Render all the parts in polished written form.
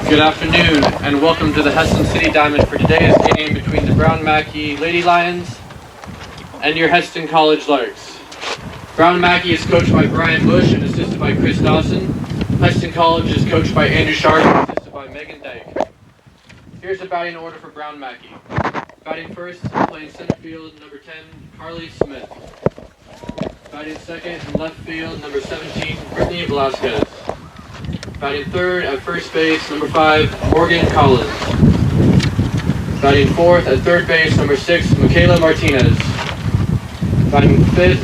Good afternoon, and welcome to the Hesston City Diamond for today's game between the Brown Mackey Lady Lions and your Hesston College Larks. Brown Mackey is coached by Brian Bush and assisted by Chris Dawson. Hesston College is coached by Andrew Sharp and assisted by Megan Dyke. Here's the batting order for Brown Mackey. Batting first, playing center field, number 10, Carly Smith. Batting second in left field, number 17, Brittany Velasquez. Batting third at first base, number 5, Morgan Collins. Batting fourth at third base, number 6, Michaela Martinez. Batting fifth,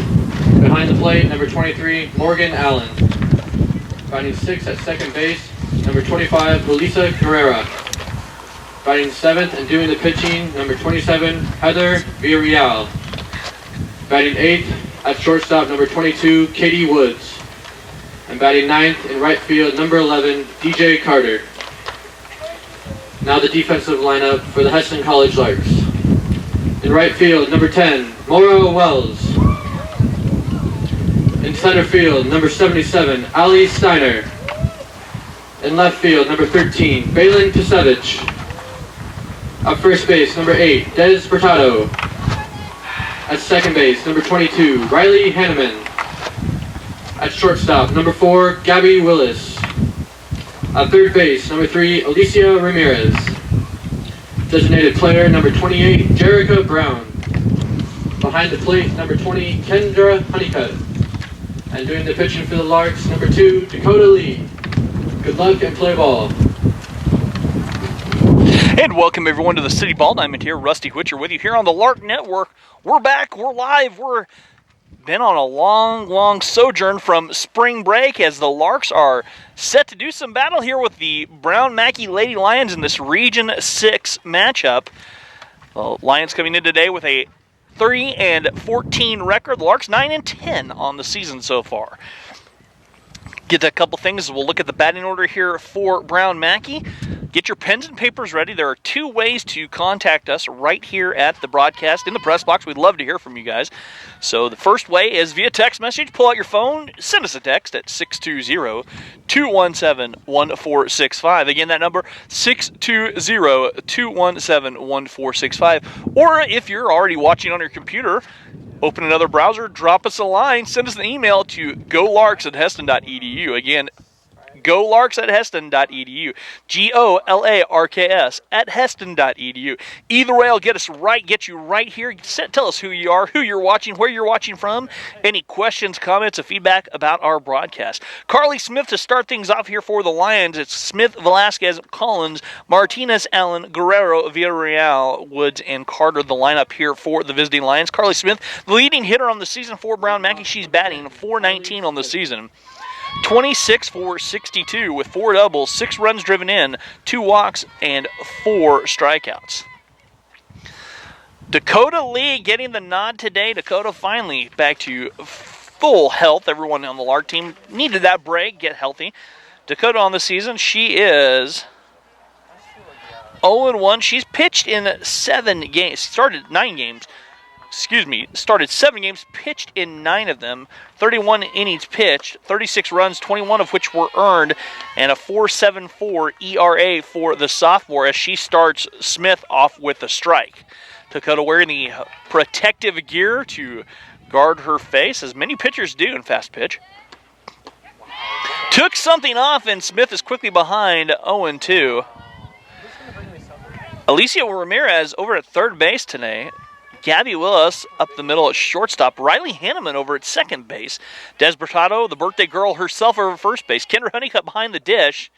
behind the plate, number 23, Morgan Allen. Batting sixth at second base, number 25, Melissa Carrera. Batting seventh and doing the pitching, number 27, Heather Villarreal. Batting eighth at shortstop, number 22, Katie Woods. And batting ninth in right field, number 11, DJ Carter. Now the defensive lineup for the Hesston College Larks. In right field, number 10, Maura Wells. In center field, number 77, Ali Steiner. In left field, number 13, Balin Pisevich. At first base, number 8, Des Bertado. At second base, number 22, Riley Hanneman. At shortstop, number 4, Gabby Willis. At third base, number 3, Alicia Ramirez. Designated player, number 28, Jerica Brown. Behind the plate, number 20, Kendra Honeycutt. And doing the pitching for the Larks, number 2, Dakota Lee. Good luck and play ball. And welcome everyone to the City Ball Diamond here. Rusty Whitcher with you here on the Lark Network. We're back, we're live, we're been on a long sojourn from spring break as the Larks are set to do some battle here with the Brown Mackey Lady Lions in this Region 6 matchup. The Lions coming in today with a 3-14 record. The Larks 9-10 on the season so far. Get a couple things. We'll look at the batting order here for Brown Mackey. Get your pens and papers ready. There are 2 ways to contact us right here at the broadcast in the press box. We'd love to hear from you guys. So the first way is via text message. Pull out your phone, send us a text at 620-217-1465. Again, that number, 620-217-1465. Or if you're already watching on your computer, open another browser, drop us a line, send us an email to golarks@hesston.edu. Again, golarks@hesston.edu. GOLARKS at hesston.edu. Either way, will get us right, get you right here. Tell us who you are, who you're watching, where you're watching from. Any questions, comments, or feedback about our broadcast. Carly Smith to start things off here for the Lions. It's Smith, Velasquez, Collins, Martinez, Allen, Guerrero, Villarreal, Woods, and Carter, the lineup here for the visiting Lions. Carly Smith, the leading hitter on the season for Brown Mackey. She's batting .419 on the season. 26 for 62 with 4 doubles, 6 runs driven in, 2 walks, and 4 strikeouts. Dakota Lee getting the nod today. Dakota finally back to full health. Everyone on the Lark team needed that break, get healthy. Dakota on the season, she is 0-1. She's pitched in 7 games, started 7 games, pitched in 9 of them, 31 innings pitched, 36 runs, 21 of which were earned, and a 4.74 ERA for the sophomore as she starts Smith off with a strike. Dakota wearing the protective gear to guard her face, as many pitchers do in fast pitch. Took something off, and Smith is quickly behind 0-2. Alicia Ramirez over at third base today. Gabby Willis up the middle at shortstop. Riley Hanneman over at second base. Des Bertado, the birthday girl herself, over first base. Kendra Honeycutt behind the dish.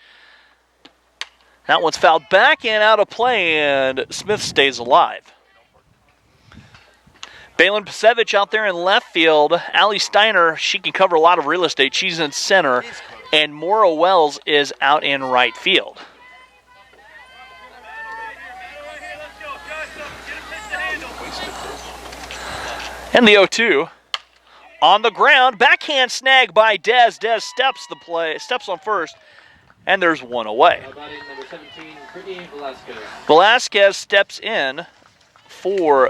That one's fouled back and out of play, and Smith stays alive. Balin Pisevich out there in left field. Ali Steiner, she can cover a lot of real estate. She's in center. And Maura Wells is out in right field. And the 0-2 on the ground, backhand snag by Des. Des steps on first, and there's one away. Number 17, Brittany Velasquez. Velasquez steps in for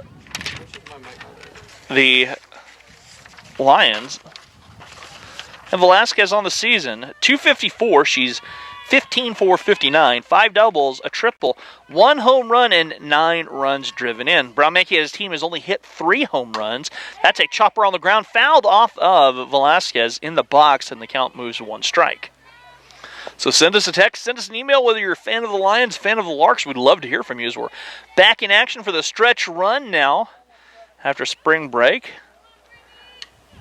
the Lions. And Velasquez on the season, .254. She's 15 for 59, 5 doubles, a triple, 1 home run, and 9 runs driven in. Brown Mackey and his team has only hit 3 home runs. That's a chopper on the ground, fouled off of Velasquez in the box, and the count moves to 1 strike. So send us a text, send us an email, whether you're a fan of the Lions, fan of the Larks. We'd love to hear from you as we're back in action for the stretch run now after spring break.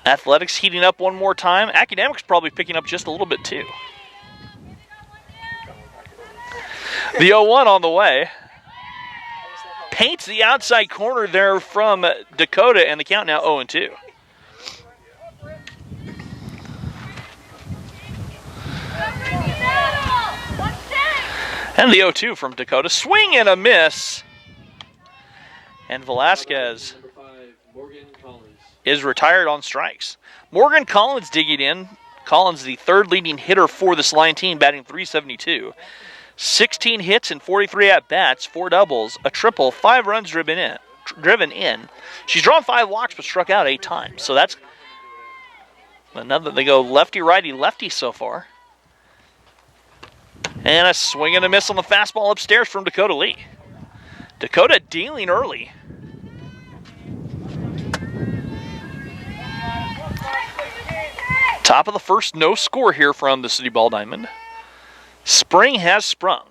Athletics heating up one more time. Academics probably picking up just a little bit too. The 0-1 on the way. Paints the outside corner there from Dakota, and the count now 0-2. And the 0-2 from Dakota. Swing and a miss. And Velasquez is retired on strikes. Morgan Collins digging in. Collins, the 3rd leading hitter for this Lion team, batting .372. 16 hits and 43 at-bats, 4 doubles, a triple, 5 runs driven in. She's drawn 5 walks but struck out 8 times. So that's another. They go lefty, righty, lefty so far. And a swing and a miss on the fastball upstairs from Dakota Lee. Dakota dealing early. Top of the first, no score here from the City Ball Diamond. Spring has sprung.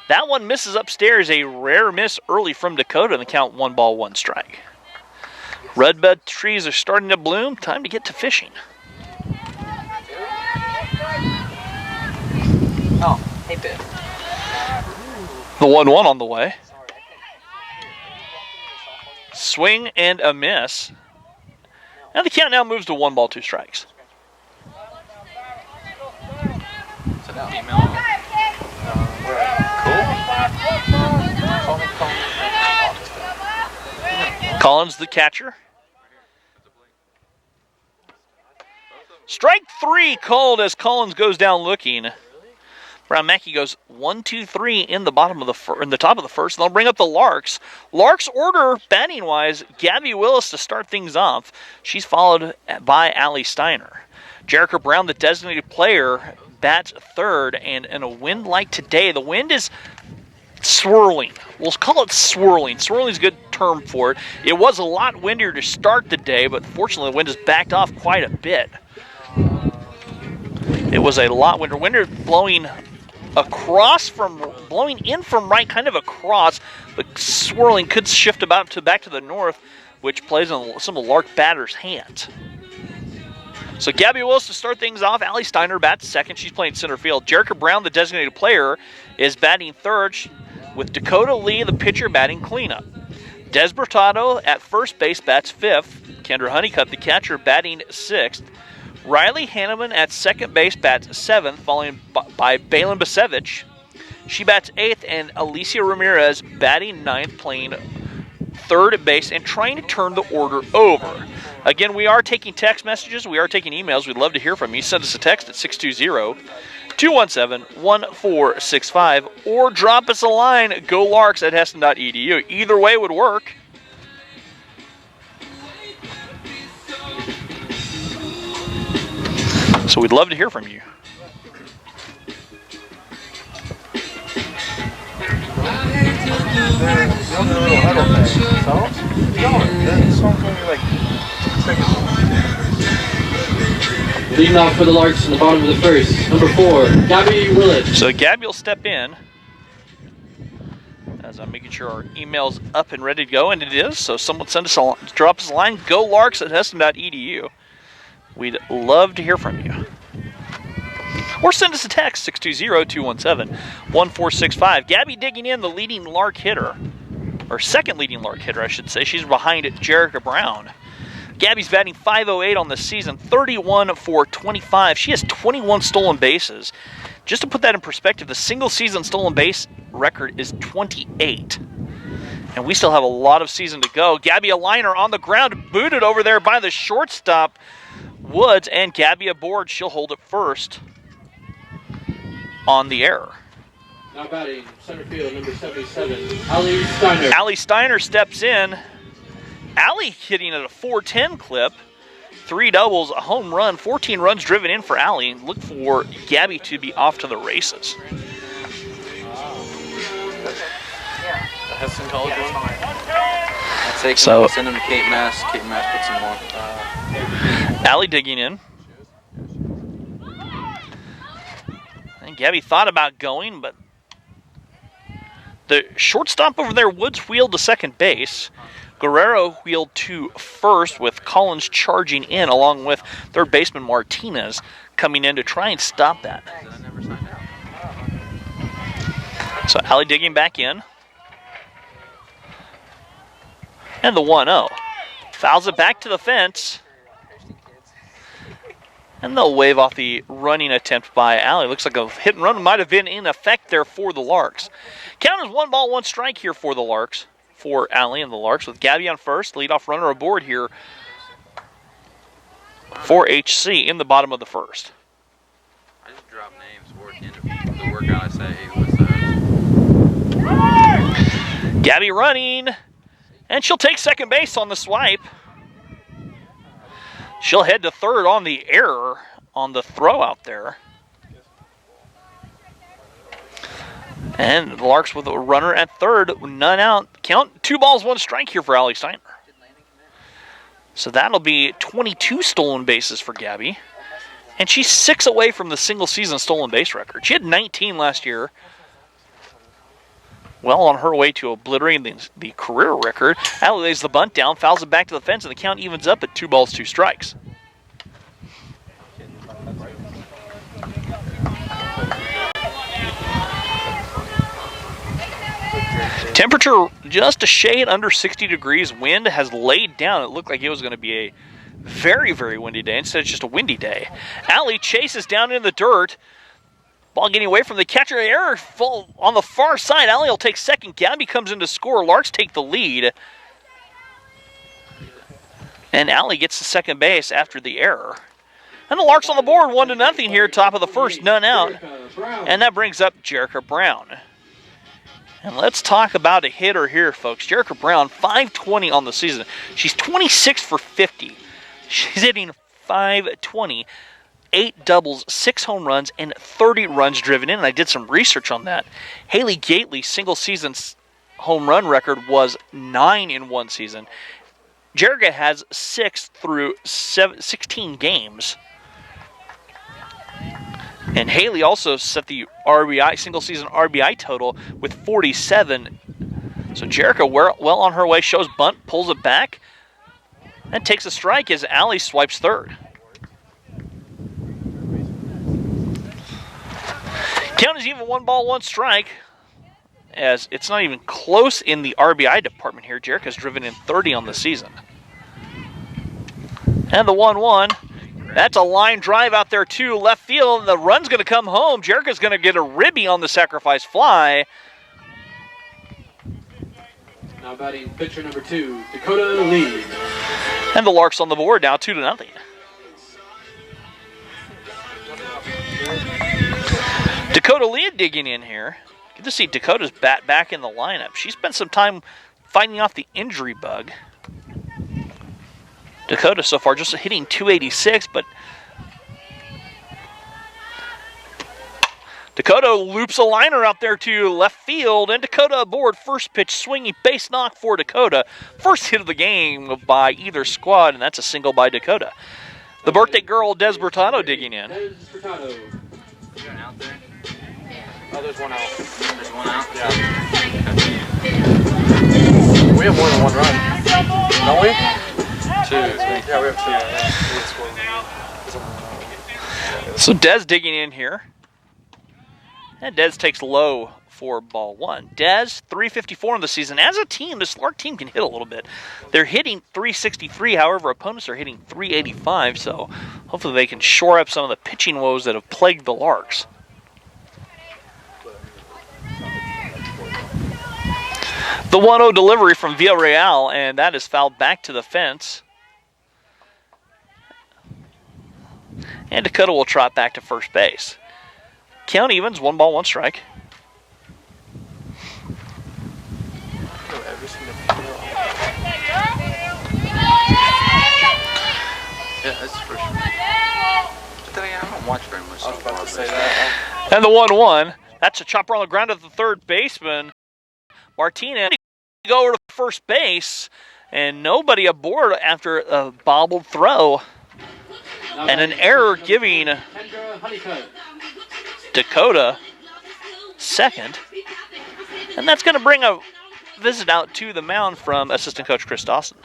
That one misses upstairs, a rare miss early from Dakota, and the count 1 ball, 1 strike. Redbud trees are starting to bloom. Time to get to fishing. Oh, hey, Ben. The 1-1 on the way. Swing and a miss. And the count now moves to 1 ball, 2 strikes. Collins, the catcher. Strike 3 called as Collins goes down looking. Brown Mackey goes 1-2-3 in the top of the first. And they'll bring up the Larks. Larks order batting wise, Gabby Willis to start things off. She's followed by Allie Steiner. Jerica Brown, the designated player, bats 3rd, and in a wind like today, the wind is swirling. We'll call it swirling. Swirling is a good term for it. It was a lot windier to start the day, but fortunately the wind has backed off quite a bit. It was a lot windier. Wind blowing in from right, kind of across, but swirling could shift back to the north, which plays on some of the Lark batters' hands. So Gabby Willis to start things off. Allie Steiner bats 2nd. She's playing center field. Jerica Brown, the designated player, is batting 3rd, with Dakota Lee, the pitcher, batting cleanup. Des Bertado at first base bats 5th. Kendra Honeycutt, the catcher, batting 6th. Riley Hanneman at second base bats 7th, followed by Balin Basevich. She bats 8th, and Alicia Ramirez batting 9th, playing 3rd base and trying to turn the order over. Again, we are taking text messages. We are taking emails. We'd love to hear from you. Send us a text at 620-217-1465 or drop us a line, golarks@heston.edu. Either way would work. So we'd love to hear from you. Leading off for the Larks in the bottom of the first, number 4, Gabby Willis. So Gabby will step in as I'm making sure our email's up and ready to go, and it is. So someone drop us a line, golarks@heston.edu. We'd love to hear from you. Or send us a text, 620-217-1465. Gabby digging in, the leading Lark hitter, or second leading Lark hitter, I should say. She's behind Jerica Brown. Gabby's batting .508 on the season, 31 for 25. She has 21 stolen bases. Just to put that in perspective, the single season stolen base record is 28. And we still have a lot of season to go. Gabby a liner on the ground, booted over there by the shortstop, Woods, and Gabby aboard. She'll hold it first on the error. Now batting center field, number 77, Allie Steiner. Allie Steiner steps in. Allie hitting at a .410 clip. 3 doubles, a home run, 14 runs driven in for Allie. Look for Gabby to be off to the races. The Heston College one? I'll take So- them, send them to Cape Mass. Cape Mass put some more. Allie digging in. And Gabby thought about going, but the shortstop over there, Woods, wheeled to second base. Guerrero wheeled to first with Collins charging in along with third baseman Martinez coming in to try and stop that. So Allie digging back in. And the 1-0. Fouls it back to the fence. And they'll wave off the running attempt by Allie. Looks like a hit and run might have been in effect there for the Larks. Count is 1 ball, 1 strike here for the Larks, for Allie and the Larks, with Gabby on first, leadoff runner aboard here for HC in the bottom of the first. I just drop names for the workout. I say, hey, what's that? Gabby running, and she'll take second base on the swipe. She'll head to third on the error on the throw out there. And the Larks with a runner at third, none out. Count 2 balls, 1 strike here for Allie Steiner. So that'll be 22 stolen bases for Gabby. And she's 6 away from the single season stolen base record. She had 19 last year. Well on her way to obliterating the career record. Allie lays the bunt down, fouls it back to the fence, and the count evens up at 2 balls, 2 strikes. Temperature just a shade under 60 degrees. Wind has laid down. It looked like it was going to be a very, very windy day. Instead, it's just a windy day. Allie chases down in the dirt. Ball getting away from the catcher. Error full on the far side. Allie will take second. Gabby comes in to score. Larks take the lead. And Allie gets to second base after the error. And the Larks on the board, 1-0 here, top of the first, none out. And that brings up Jerica Brown. And let's talk about a hitter here, folks. Jerica Brown, .520 on the season. She's 26 for 50. She's hitting .520. 8 doubles, 6 home runs, and 30 runs driven in. And I did some research on that. Haley Gately's single season home run record was 9 in one season. Jerica has 6 through 16 games. And Haley also set the RBI single season RBI total with 47. So Jerica well on her way, shows bunt, pulls it back, and takes a strike as Allie swipes third. Count is even 1 ball, 1 strike, as it's not even close in the RBI department here. Jerica's driven in 30 on the season. And the 1-1. That's a line drive out there to left field. The run's going to come home. Jerica's going to get a ribby on the sacrifice fly. Now batting pitcher number 2, Dakota Lee. And the Larks on the board now 2-0. Dakota Lee digging in here. Good to see Dakota's bat back in the lineup. She spent some time fighting off the injury bug. Dakota so far just hitting .286, but Dakota loops a liner out there to left field, and Dakota aboard. First pitch swinging, base knock for Dakota. First hit of the game by either squad, and that's a single by Dakota. The birthday girl, Des Bertano, digging in. Des Bertano. Is there an out there? Oh, there's 1 out. There's 1 out? Yeah. We have more than 1 run. Don't we? 2. Yeah, we have 2. So Des digging in here. And Des takes low for ball 1. Des, 354 in the season. As a team, this Lark team can hit a little bit. They're hitting .363, however, opponents are hitting .385, so hopefully they can shore up some of the pitching woes that have plagued the Larks. The 1-0 delivery from Villarreal, and that is fouled back to the fence. And Dakota will trot back to first base. Count evens, 1 ball, 1 strike. Yeah. That's for sure. But then again, I don't watch very much. I was about to say that. And the 1-1. That's a chopper on the ground at the third baseman. Martinez go over to first base, and nobody aboard after a bobbled throw. And an error giving Dakota second. And that's going to bring a visit out to the mound from assistant coach Chris Dawson.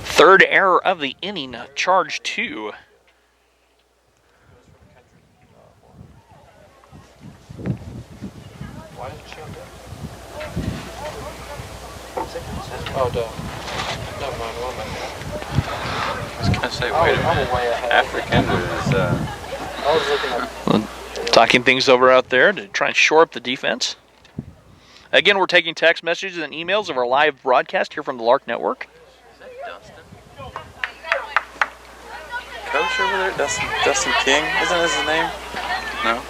Third error of the inning, charge 2. Why didn't she do Oh, duh. Never mind. What am I I was gonna say, wait a minute. way ahead. After Kendra is, I was looking at... Talking things over out there to try and shore up the defense. Again, we're taking text messages and emails of our live broadcast here from the Lark Network. Dustin. Coach over there? Dustin King? Isn't this his name? No.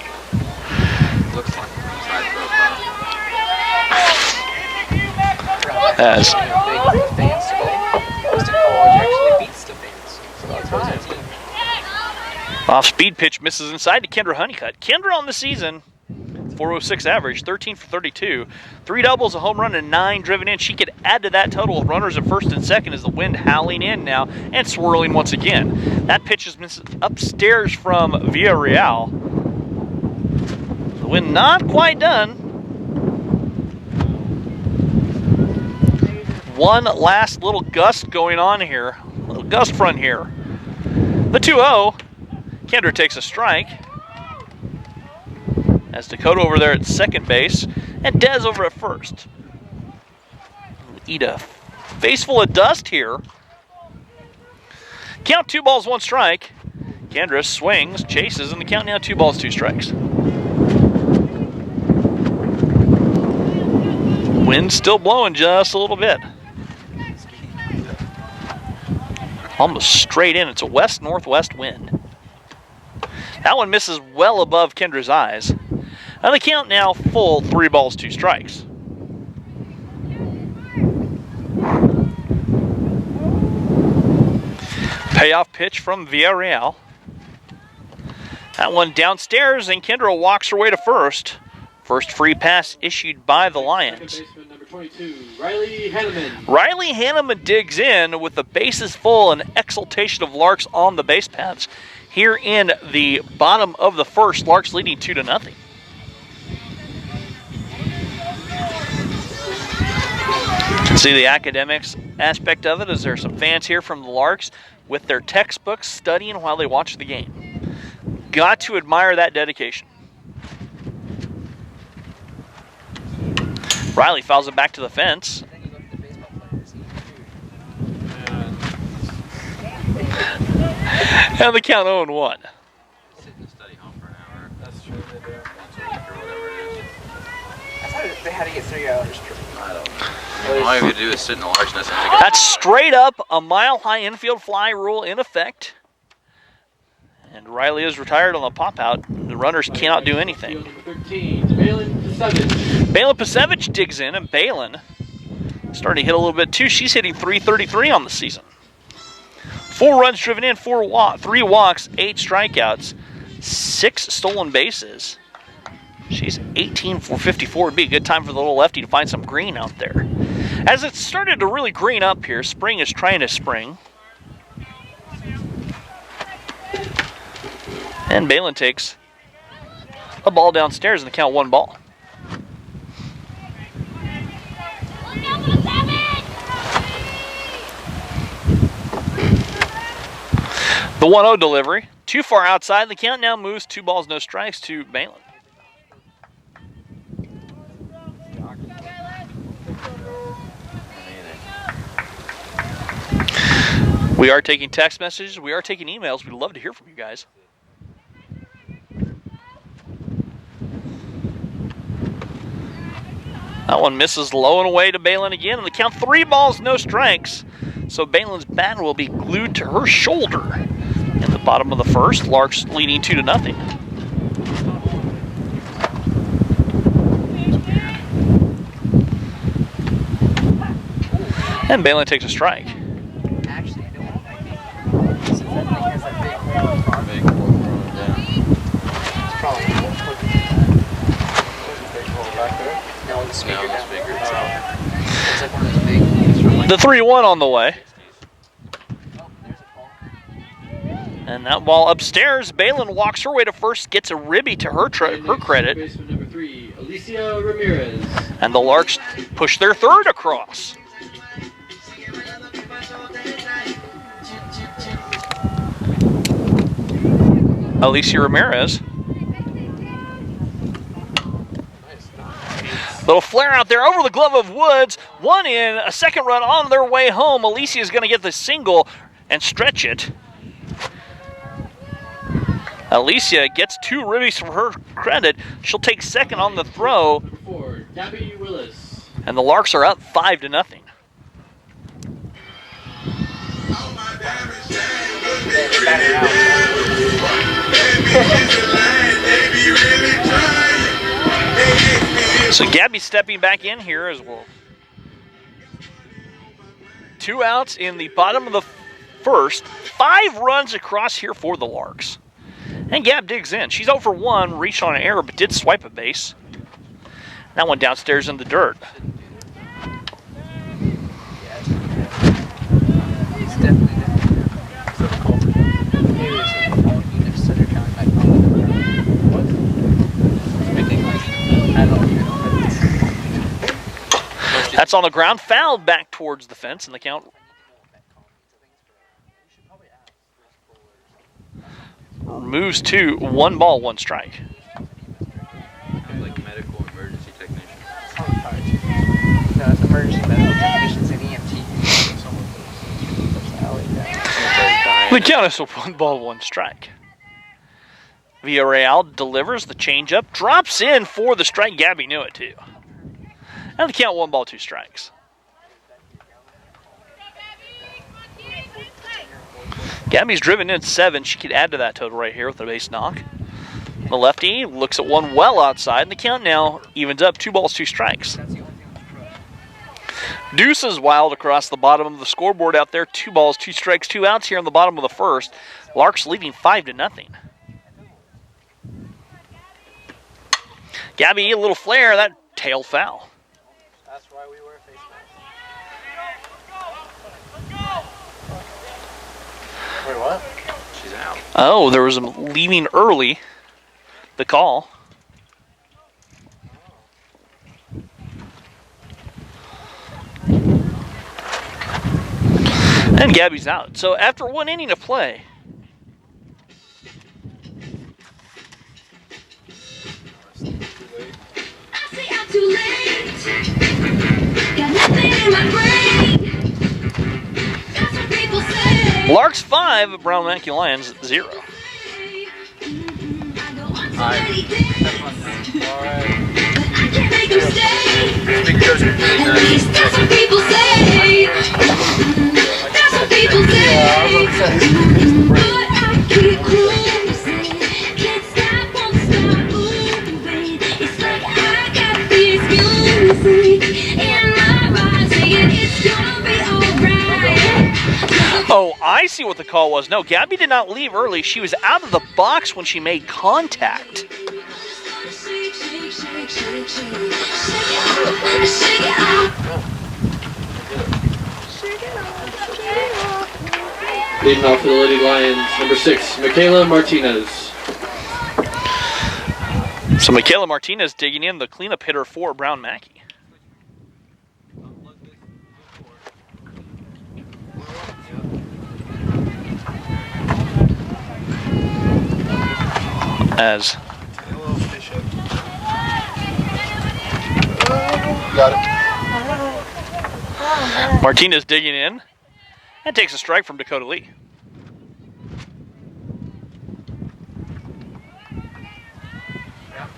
Looks like side profile. As off-speed pitch misses inside to Kendra Honeycutt. Kendra on the season, 406 average, 13 for 32. 3 doubles, a home run, and 9 driven in. She could add to that total of runners at first and second as the wind howling in now and swirling once again. That pitch is missed upstairs from Villarreal. The wind not quite done. One last little gust going on here. Little gust front here. The 2-0. Kendra takes a strike. As Dakota over there at second base. And Dez over at first. Eat a face full of dust here. Count 2 balls, 1 strike. Kendra swings, chases, and the count now 2 balls, 2 strikes. Wind still blowing just a little bit. Almost straight in. It's a west-northwest wind. That one misses well above Kendra's eyes. And the count now full 3 balls, 2 strikes. Payoff pitch from Villarreal. That one downstairs, and Kendra walks her way to first. First free pass issued by the Lions. Second baseman, number 22, Riley Hanneman. Riley Hanneman digs in with the bases full and exultation of Larks on the base paths. Here in the bottom of the first, Larks leading 2-0. You can see the academics aspect of it as there are some fans here from the Larks with their textbooks studying while they watch the game. Got to admire that dedication. Riley fouls it back to the fence. And the count 0-1. Sit in the study hall for an hour. That's true, they do. Once a week or whatever it is. I thought they had to get 3 hours straight. I don't know. All you have to do is sit in the large nest and take a... That's straight up a mile-high infield fly rule in effect. And Riley is retired on the pop-out. The runners cannot do anything. Number 13, Balin Pasevich. Balin Pasevich digs in, and Balin starting to hit a little bit too. She's hitting .333 on the season. 4 runs driven in, 3 walks, 8 strikeouts, 6 stolen bases. She's 18 for 54. It'd be a good time for the little lefty to find some green out there. As it's started to really green up here, spring is trying to spring. And Balin takes a ball downstairs and the count 1 ball. The 1-0 delivery, too far outside. The count now moves 2 balls, no strikes to Balin. We are taking text messages. We are taking emails. We'd love to hear from you guys. That one misses low and away to Balin again. And the count 3 balls, no strikes. So Balin's bat will be glued to her shoulder. In the bottom of the first, Larks leading 2-0. And Balin takes a strike. Actually, I don't want that game. Since that thing has that big hole in the front. Big hole thrown down. It's probably a big hole back there. No, the speaker No, the down. speaker. It's like one of those big. It's from like The 3-1 on the way. oh, there's a ball. And that ball upstairs, Balin walks her way to first, gets a ribby to her credit. Baseman number 3, Alicia Ramirez. And the Larks push their third across. Alicia Ramirez. Little flare out there over the glove of Woods. One in, a second run on their way home. Alicia is going to get the single and stretch it. Alicia gets 2 ribbies for her credit. She'll take second on the throw. Number 4, Gabby Willis. And the Larks are up 5-0. So Gabby's stepping back in here as well. 2 outs in the bottom of the first. 5 runs across here for the Larks. And Gab digs in. She's 0 for 1, reached on an error, but did swipe a base. That one downstairs in the dirt. It's definitely different. So the culprit. Maybe it's even if Sutter County might call it. What? Speak English. I don't even know. That's on the ground, fouled back towards the fence, and the count moves to 1 ball, 1 strike. Like medical emergency technician. No, it's emergency medical technicians and EMT. The count is 1 ball, 1 strike. Villarreal delivers the changeup, drops in for the strike. Gabby knew it too. And the count 1 ball, 2 strikes. Gabby's driven in 7. She could add to that total right here with the base knock. The lefty looks at one well outside, and the count now evens up 2 balls, 2 strikes. Deuce is wild across the bottom of the scoreboard out there. 2 balls, 2 strikes, 2 outs here in the bottom of the first. Larks leading 5-0. Gabby, a little flare, that tail foul. That's why we wear face masks. Wait, what? She's out. Oh, there was a leaving early. The call. And Gabby's out. So after 1 inning of play, Too late. Got nothing in my brain. That's what people say. Larks 5, Brown Mackey Lions 0. I go on so many days, Alright. but I can't make them stay. Speakers are really At nice. least that's what people say. That's what people say. But I keep cruising. Can't stop, won't stop moving. It's like I got this music in my mind saying it's gonna be alright. Oh, I see what the call was. No, Gabby did not leave early. She was out of the box when she made contact. Shake, shake, shake, shake, shake, shake it off, shake it off. Shake it off, shake it off. Leading off for the Lady Lions, number 6, Michaela Martinez. So Michaela Martinez digging in, the cleanup hitter for Brown Mackey. As Got it. Martinez digging in and takes a strike from Dakota Lee.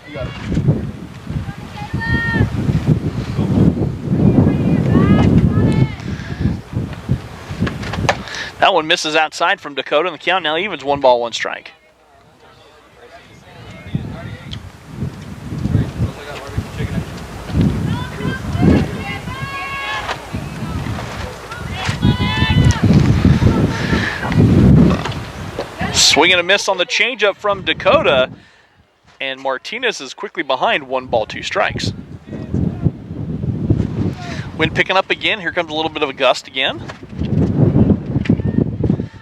You got it. That one misses outside from Dakota, and the count now evens 1 ball, 1 strike. Swing and a miss on the changeup from Dakota, and Martinez is quickly behind 1 ball, 2 strikes. Wind picking up again. Here comes a little bit of a gust again.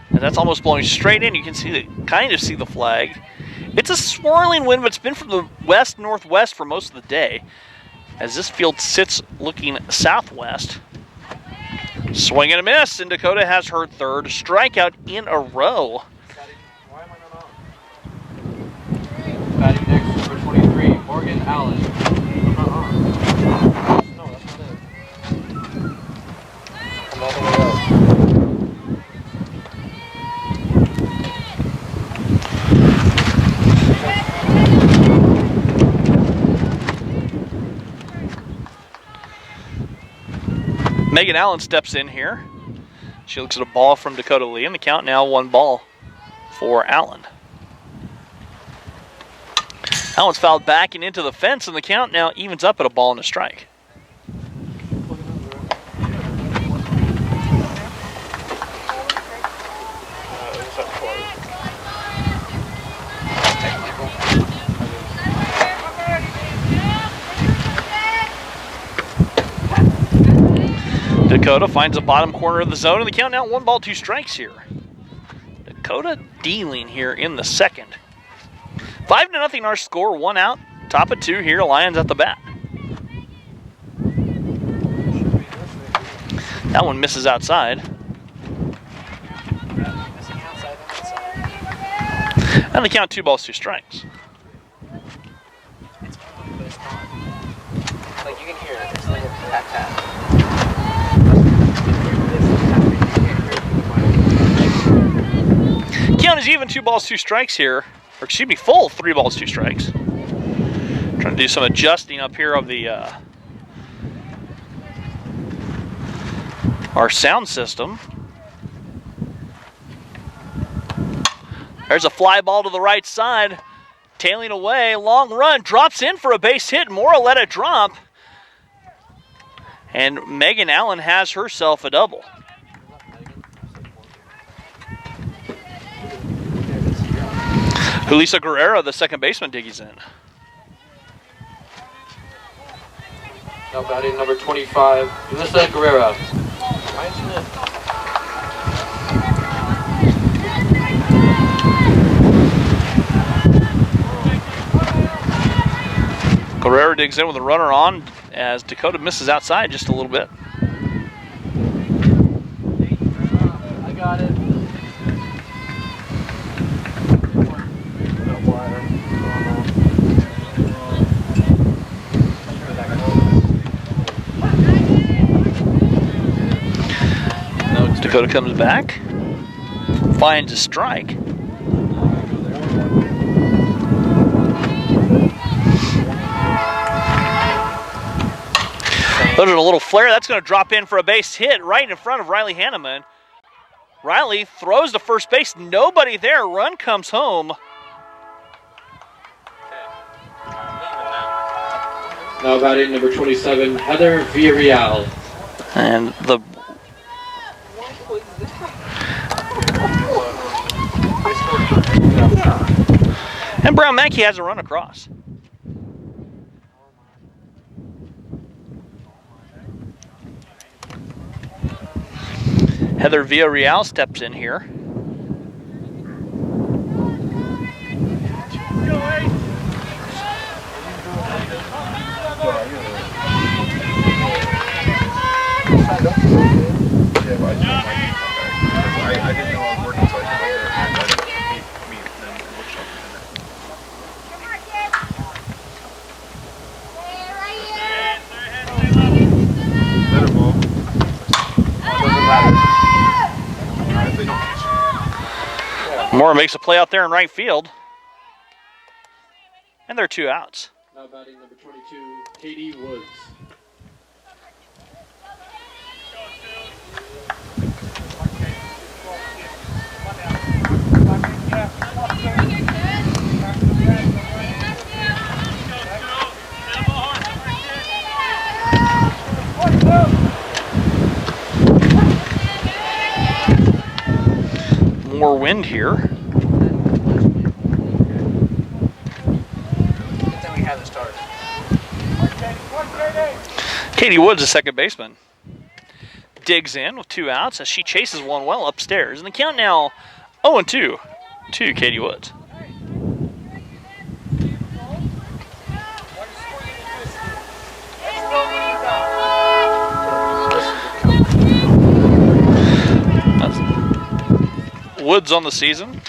And that's almost blowing straight in. You can see kind of see the flag. It's a swirling wind, but it's been from the west-northwest for most of the day, as this field sits looking southwest. Swing and a miss, and Dakota has her 3rd strikeout in a row. Why am I not on? Batting next, number 23, Morgan Allen. No, that's not it. I'm all the way up. Megan Allen steps in here. She looks at a ball from Dakota Lee, and the count now 1 ball for Allen. Allen's fouled back and into the fence, and the count now evens up at a ball and a strike. Dakota finds the bottom corner of the zone, and the count now 1 ball, 2 strikes here. Dakota dealing here in the 2nd. 5-0 our score, 1 out, top of 2 here, Lions at the bat. That one misses outside. And the count 2 balls, 2 strikes. Like you can hear it. It's like a tap tap. Count is even, 2 balls, 2 strikes here. Or excuse me, full 3 balls, 2 strikes. Trying to do some adjusting up here of the our sound system. There's a fly ball to the right side. Tailing away, long run, drops in for a base hit. Mora let it drop. And Megan Allen has herself a double. Julissa Guerrero, the second baseman, diggies in. Now batting number 25, Julissa Guerrero. Guerrero digs in with a runner on as Dakota misses outside just a little bit. I got it. Dakota comes back, finds a strike. There's a little flare. That's going to drop in for a base hit right in front of Riley Hanneman. Riley throws to first base. Nobody there. Run comes home. Now batting number 27, Heather Villarreal. And the and Brown Mackey has a run across. Heather Villarreal steps in here. I didn't know I was working, so I came over there and I meet them and look something. Let her ball. Doesn't matter. If they don't catch it. Moore makes a play out there in right field. And there are 2 outs. Now batting number 22, Katie Woods. More wind here. Katie Woods, the second baseman, digs in with 2 outs as she chases one well upstairs. And the count now 0-2 to Katie Woods. That's Woods on the season.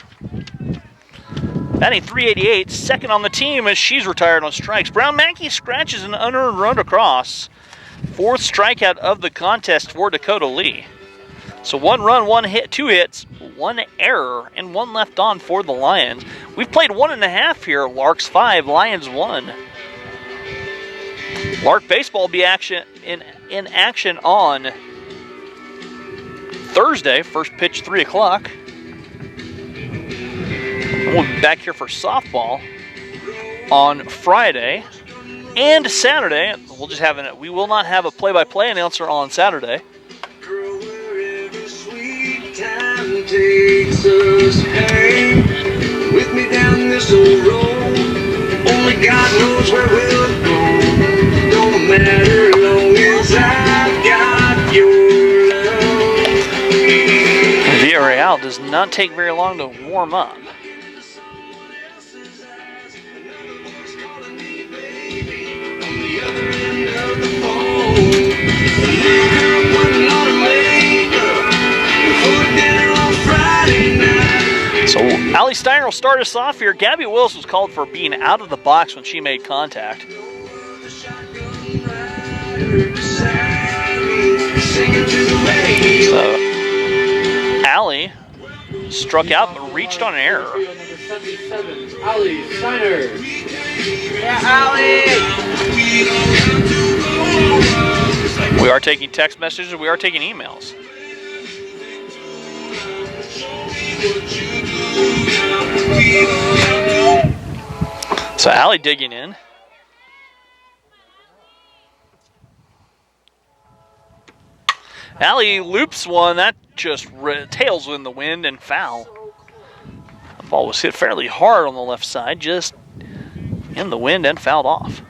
Batting .388, second on the team as she's retired on strikes. Brown Mackey scratches an unearned run across. 4th strikeout of the contest for Dakota Lee. So 1 run, 1 hit, 2 hits, 1 error, and 1 left on for the Lions. We've played 1.5 here. Larks 5, Lions 1. Lark baseball will be in action on Thursday. First pitch 3 o'clock. We'll be back here for softball on Friday and Saturday. We will not have a play-by-play announcer on Saturday. Takes us, hey, with me down this old road. Only God knows where we'll go. Don't matter long as I've got your love. Villarreal does not take very long to warm up. So Allie Steiner will start us off here. Gabby Willis was called for being out of the box when she made contact. So Allie struck out but reached on an error. Number 77, Allie Steiner. Yeah, Allie! We are taking text messages. We are taking emails. So Allie digging in. Allie loops one. That just tails in the wind and foul. The ball was hit fairly hard on the left side, just in the wind and fouled off.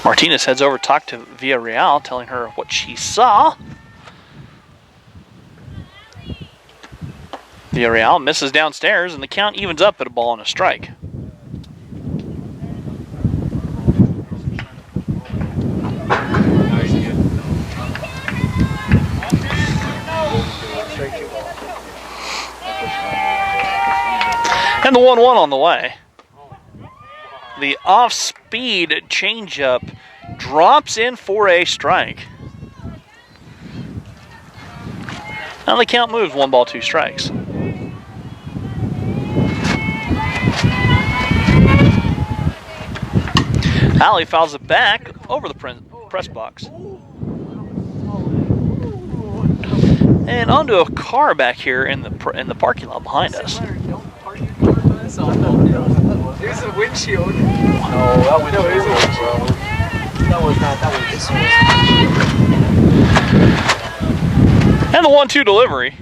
Martinez heads over to talk to Villarreal, telling her what she saw. Villarreal misses downstairs, and the count evens up at a ball and a strike. And the 1-1 on the way. The off-speed changeup drops in for a strike. Now the count moves 1 ball, 2 strikes. Allie fouls it back over the press box. And onto a car back here in the parking lot behind us. There's a windshield. No, that windshield is a windshield. That was not. That was this one. And the 1-2 delivery.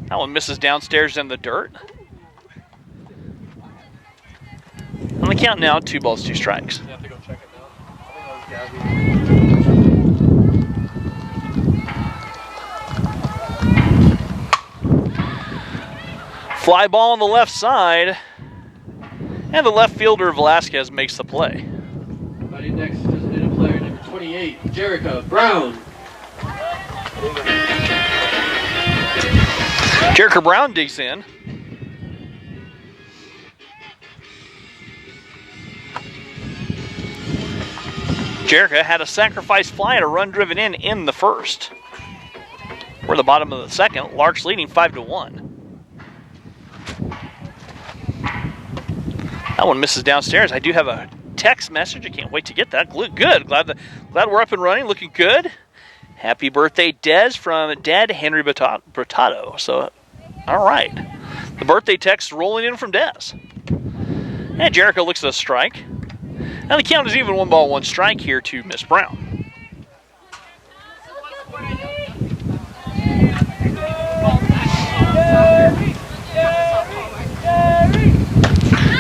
That one misses downstairs in the dirt. On the count now, 2 balls, 2 strikes. You have to go check it now. I think that was Gabby. Fly ball on the left side. And the left fielder, Velasquez, makes the play. Batting next is designated player number 28, Jerica Brown. Jerica Brown digs in. Jerica had a sacrifice fly and a run driven in the first. We're at the bottom of the second. Larks leading 5-1. That one misses downstairs. I do have a text message. I can't wait to get that. Good. Glad we're up and running. Looking good. Happy birthday, Des, from Dad Henry Bertato. So, all right. The birthday text rolling in from Des. And Jericho looks at a strike. Now the count is even 1 ball, 1 strike here to Miss Brown.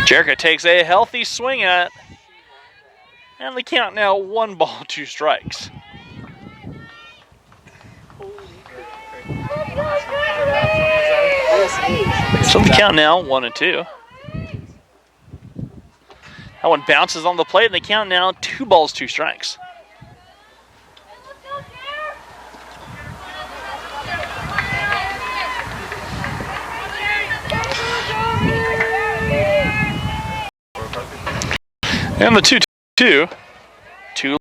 Jericho takes a healthy swing at it. And the count now 1 ball, 2 strikes. So the count now 1-2. That one bounces on the plate, and the count now 2 balls, 2 strikes. And the 2-2. 2.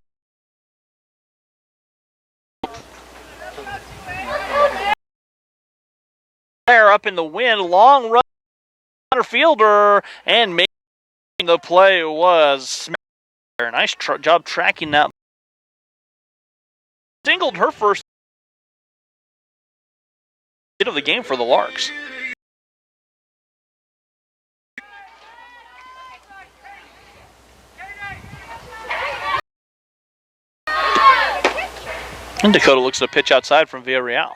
Player up in the wind, long run, center fielder, and making the play was nice job tracking that. Singled her first hit of the game for the Larks. And Dakota looks at a pitch outside from Villarreal.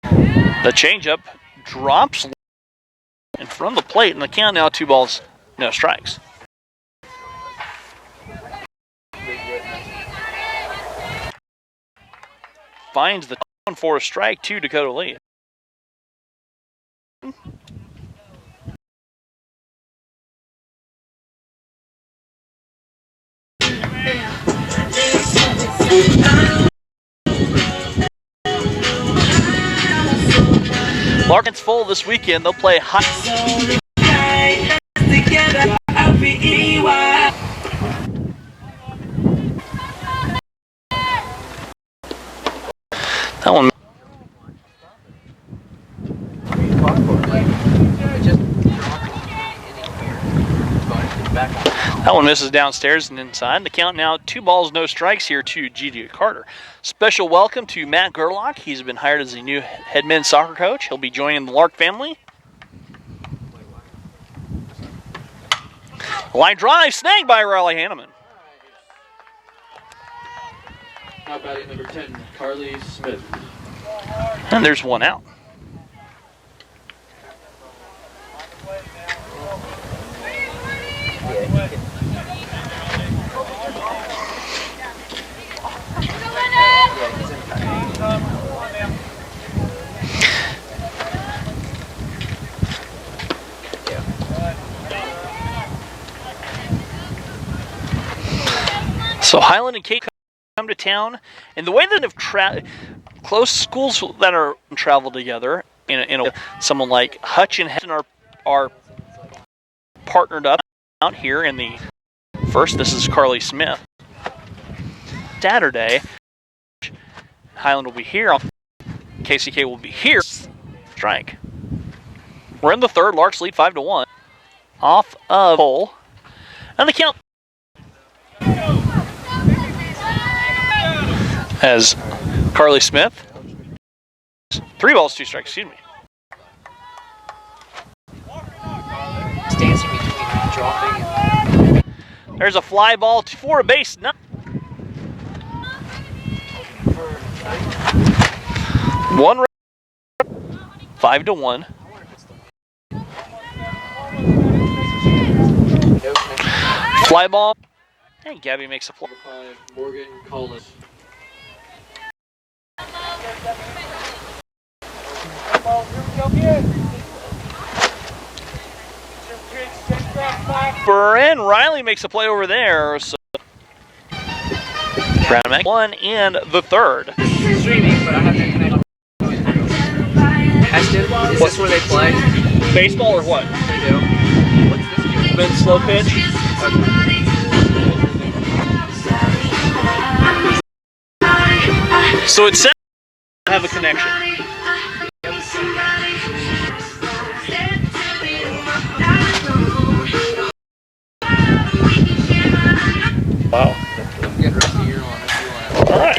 The changeup drops in front of the plate, and the count now 2 balls, no strikes. Finds the one for a strike to Dakota Lee. Larkin's full this weekend. They'll play high. That one. That one misses downstairs and inside. The count now 2 balls, no strikes here to G.D. Carter. Special welcome to Matt Gerlach. He's been hired as the new head men's soccer coach. He'll be joining the Lark family. Line drive, snagged by Riley Hanneman. Now batting number 10, Carly Smith. And there's 1 out. So Highland and Cape come to town, and the way that have close schools that are travel together, someone like Hutch and Heston are partnered up out here in the first. This is Carly Smith. Saturday, Highland will be here. KCK will be here. Strike. We're in the third. Larks lead 5-1. Off of pole, and the count. As Carly Smith, 3 balls, 2 strikes, excuse me. Dancing between dropping and... There's a fly ball for a base. No. 1 5-1. Fly ball. And Gabby makes a play. 5, Morgan Collis. And Riley makes a play over there. So Brown 1 in the third. Streaming, but I have to connect. Heston, is this where they play? Baseball or what? They do. What's this game? Been slow pitch. So it says have a connection. Wow. All right.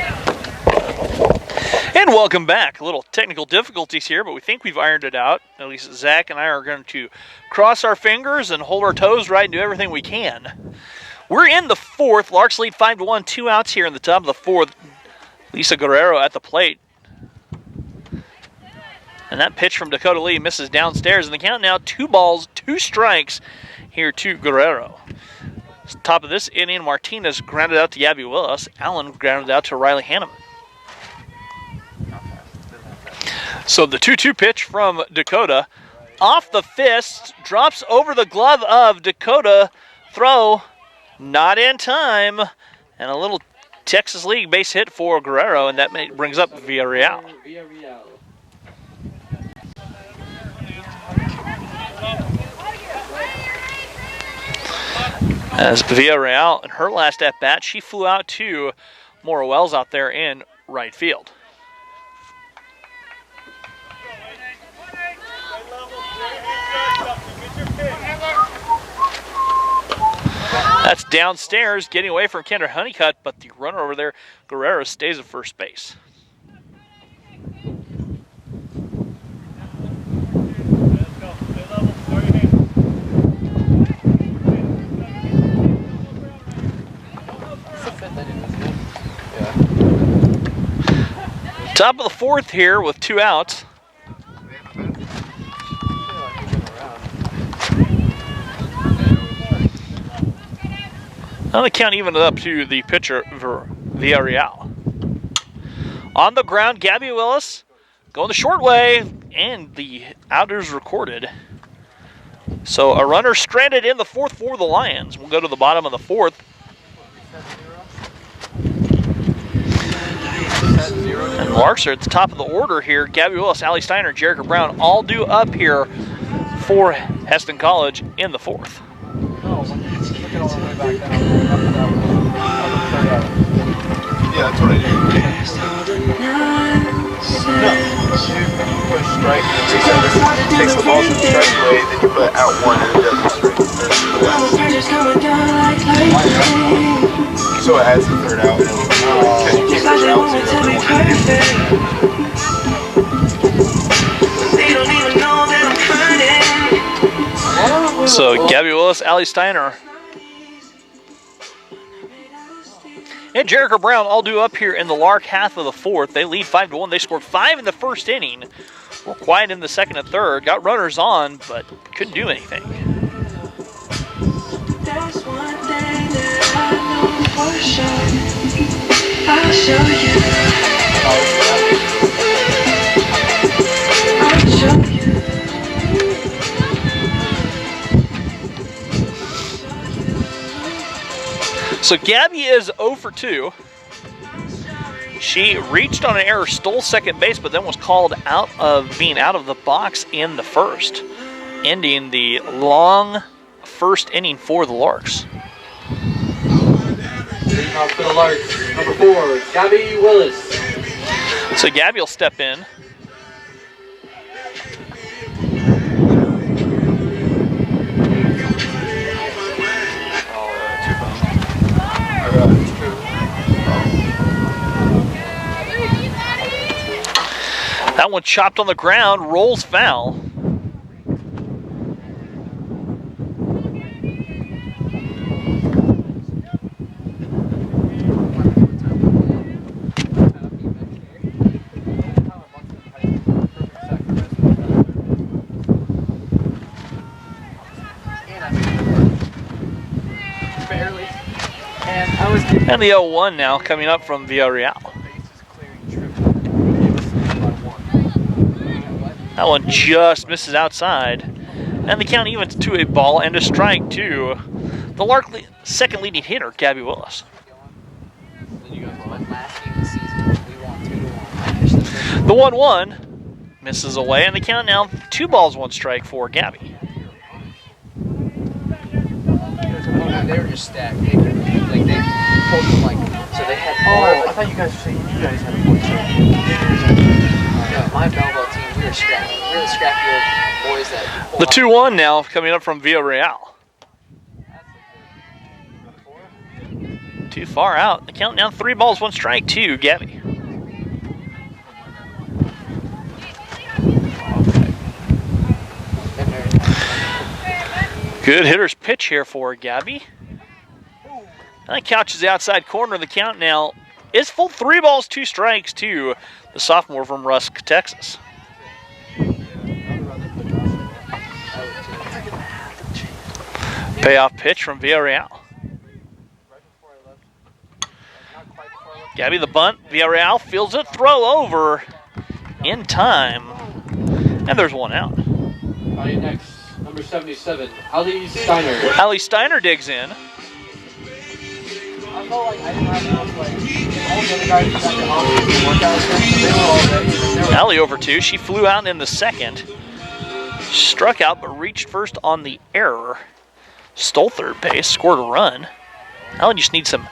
And welcome back. A little technical difficulties here, but we think we've ironed it out. At least Zach and I are going to cross our fingers and hold our toes right and do everything we can. We're in the fourth. Larks lead 5-1. 2 outs here in the top of the fourth. Lisa Guerrero at the plate. And that pitch from Dakota Lee misses downstairs. And the count now 2 balls, 2 strikes here to Guerrero. Top of this inning, Martinez grounded out to Gabby Willis. Allen grounded out to Riley Hanneman. So the 2-2 pitch from Dakota. Off the fist, drops over the glove of Dakota. Throw not in time. And a little Texas League base hit for Guerrero, and that brings up Villarreal. As Villarreal, in her last at-bat, she flew out to Maura Wells out there in right field. That's downstairs, getting away from Kendra Honeycutt, but the runner over there, Guerrero, stays at first base. Top of the 4th here with 2 outs. Now the count evened it up to the pitcher for Villarreal. On the ground, Gabby Willis going the short way, and the out is recorded. So a runner stranded in the 4th for the Lions. We'll go to the bottom of the 4th. And Larks are at the top of the order here. Gabby Willis, Allie Steiner, Jerica Brown all due up here for Hesston College in the 4th. Yeah, that's what I do. No, you push strike, takes the ball from the strike away, then you put out 1 and it does strike. So it adds the 3rd out. Because you can't push out 0. So Gabby Willis, Allie Steiner, and Jerica Brown all due up here in the Lark half of the 4th. They lead 5-1. They scored 5 in the 1st inning. Were quiet in the 2nd and 3rd. Got runners on, but couldn't do anything. There's one thing that I know for sure. I'll show you. I'll show you. So Gabby is 0 for 2. She reached on an error, stole second base, but then was called out of being out of the box in the 1st, ending the long 1st inning for the Larks. Leading off for the Larks, number 4, Gabby Willis. So Gabby will step in. That one chopped on the ground, rolls foul. Barely. And I was And the 0-1 now coming up from Villarreal. That one just misses outside. And the count evens to a ball and a strike to the Lark second leading hitter, Gabby Willis. The 1-1 misses away, and the count now 2 balls, 1 strike for Gabby. They were just stacked. They pulled them like, so they had. Oh, I thought you guys were saying you guys had a 47. No, my Belleville team, we were scrappy. We were the scrappy old boys that. The 2-1 now coming up from Villarreal. Too far out. The count now 3 balls, 1 strike to Gabby. Good hitter's pitch here for Gabby. That couches the outside corner. The count now is full 3 balls, 2 strikes to the sophomore from Rusk, Texas. There's Payoff pitch from Villarreal. Gabby the bunt. Villarreal fields it. Throw over in time. And there's one out. Next, number 77, Ali Steiner. Ali Steiner digs in. I felt like I didn't have enough, like, all the other guys got the offseason workouts, they were all ready. Ali over 2. She flew out in the second. Struck out but reached first on the error. Stole third base, scored a run. Ali just needs some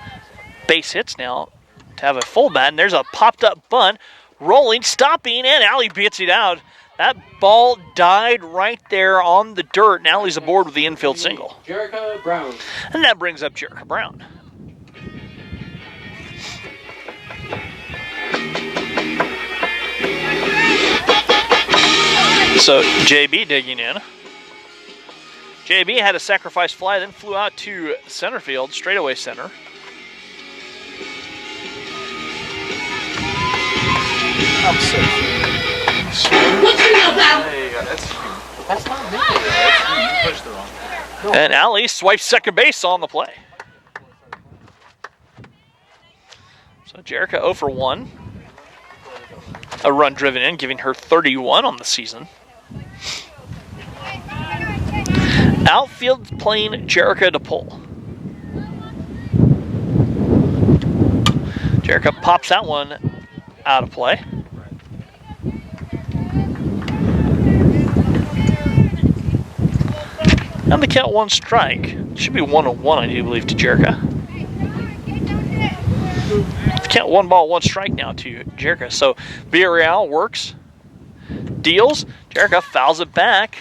base hits now to have a full bat. And there's a popped up bunt. Rolling, stopping, and Ali beats it out. That ball died right there on the dirt, and Allie's aboard with the infield single. Jerica Brown. And that brings up Jerica Brown. So JB digging in. JB had a sacrifice fly, then flew out to center field, straightaway center. I'm so What you know about? There you go. That's That's not me. you pushed the wrong thing. And Allie swipes second base on the play. So Jerica 0 for 1. A run driven in, giving her 31 on the season. Outfield playing Jerica to pull. Jerica pops that one out of play. And the count 1 strike. Should be 1-1, I do believe, to Jerica. Count 1 ball, 1 strike now to Jerica. So Villarreal works, deals. Jerica fouls it back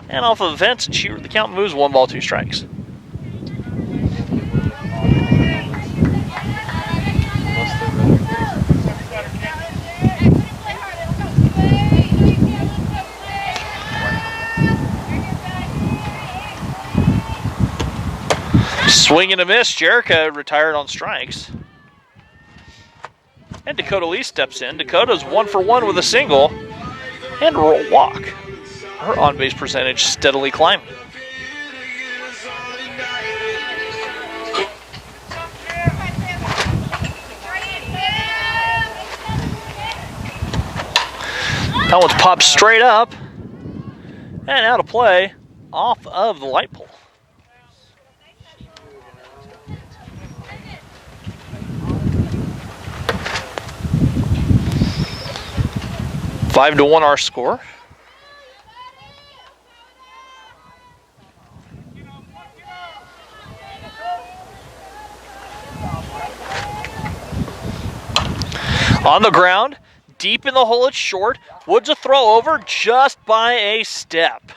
and off of the fence, and the count moves 1 ball, 2 strikes. Swing and a miss. Jerica retired on strikes. And Dakota Lee steps in. Dakota's 1 for 1 with a single and a walk. Her on-base percentage steadily climbing. That one's popped straight up and out of play off of the light pole. Five to 1 our score. On the ground, deep in the hole, it's short. Woods a throw over just by a step.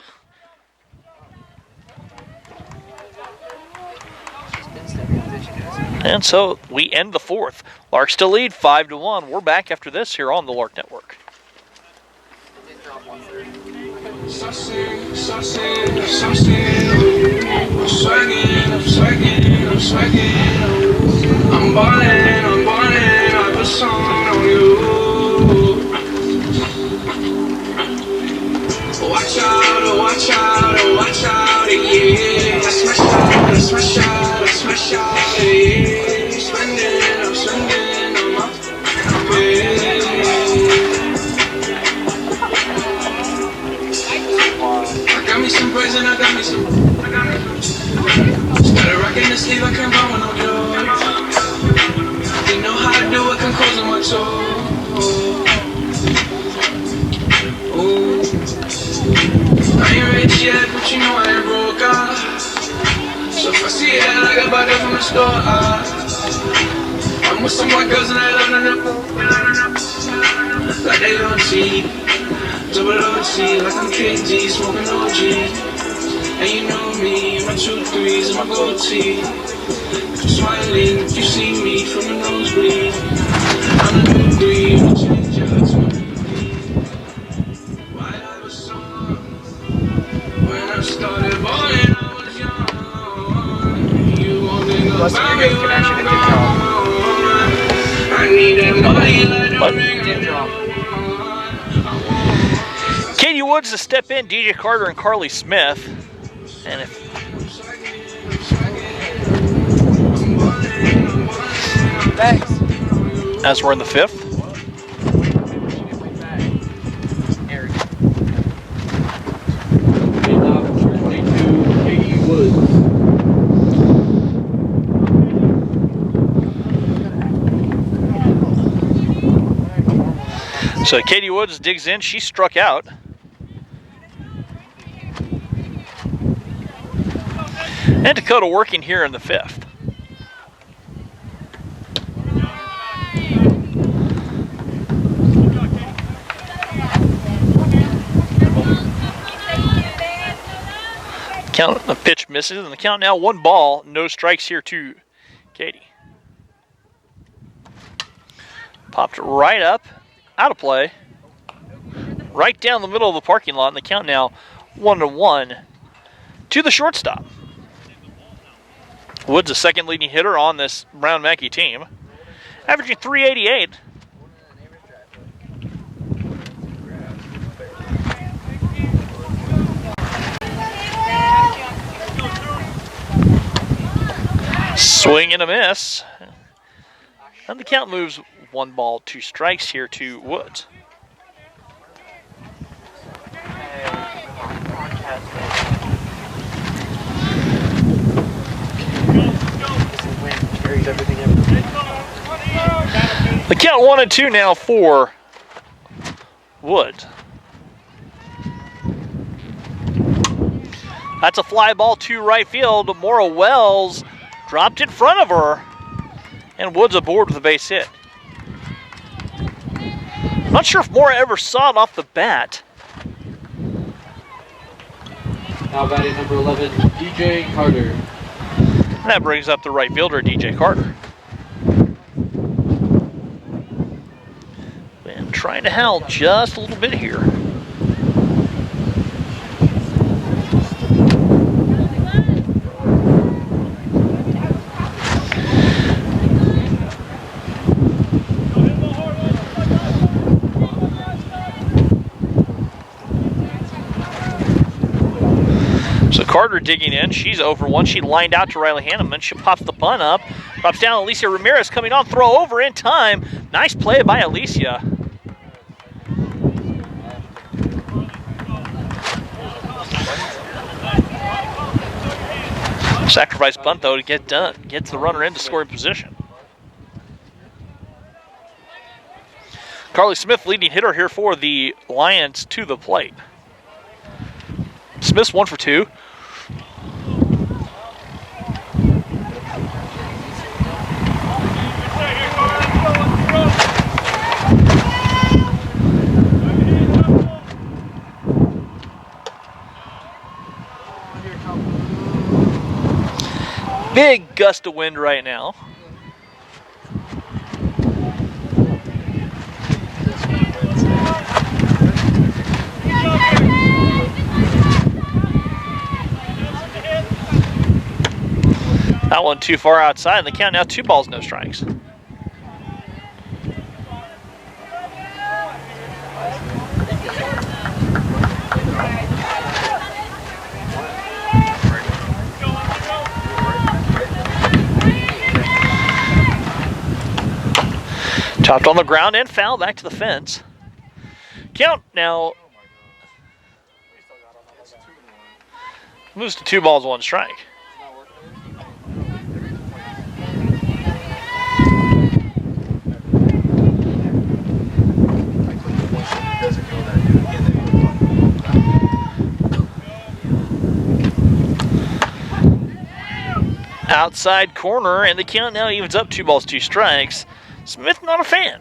And so we end the 4th. Larks to lead 5 to 1. We're back after this here on the Lark Network. I'm ballin', I put some on you. Watch out, yeah. That's my shot, yeah. I'm spending on my pay. I got me some praise and I got me some. Started rocking the sleeve, I can't buy one no joy. They know how to do it, can close on my toe. Ooh. I ain't rich yet, but you know I ain't broke out. So if I see it, I got bought it from the store. I'm with some white girls and I love them. Like they don't see. Double OT, like I'm KD, smoking OG. And you know me, my 2-3s and my gold tee. I'm smiling if you see me from the nosebleed. I'm a new breed, we'll change your to why I was so young. When I started balling, I was young. You won't think about me when I'm gone. I need that money like the ring. Katie Woods to step in, DJ Carter and Carly Smith. And if Thanks. as we're in the 5th, Eric. Leading off number 22, Katie Woods. so Katie Woods digs in. She struck out. And Dakota working here in the 5th. Count, the pitch misses, and the count now 1 ball, no strikes here to Katie. Popped right up, out of play, right down the middle of the parking lot, and the count now 1-1 to the shortstop. Woods, the second leading hitter on this Brown Mackey team, averaging .388. Swing and a miss. And the count moves 1 ball, 2 strikes here to Woods. The count 1-2 now for Woods. That's a fly ball to right field. Maura Wells dropped in front of her, and Woods aboard with a base hit. I'm not sure if Maura ever saw it off the bat. Now batting number 11, DJ Carter. And that brings up the right fielder, DJ Carter. And trying to howl just a little bit here. So Carter digging in. She's over 1. She lined out to Riley Hanneman. She pops the bunt up. Drops down. Alicia Ramirez coming on. Throw over in time. Nice play by Alicia. Sacrifice bunt, though, to get done. Gets the runner into scoring position. Carly Smith, leading hitter here for the Lions, to the plate. Smith's 1 for 2. Big gust of wind right now. That one too far outside. The count now 2 balls, no strikes. Chopped on the ground and foul back to the fence. Count now moves to 2 balls, 1 strike. Outside corner, and the count now evens up 2 balls, 2 strikes. Smith not a fan.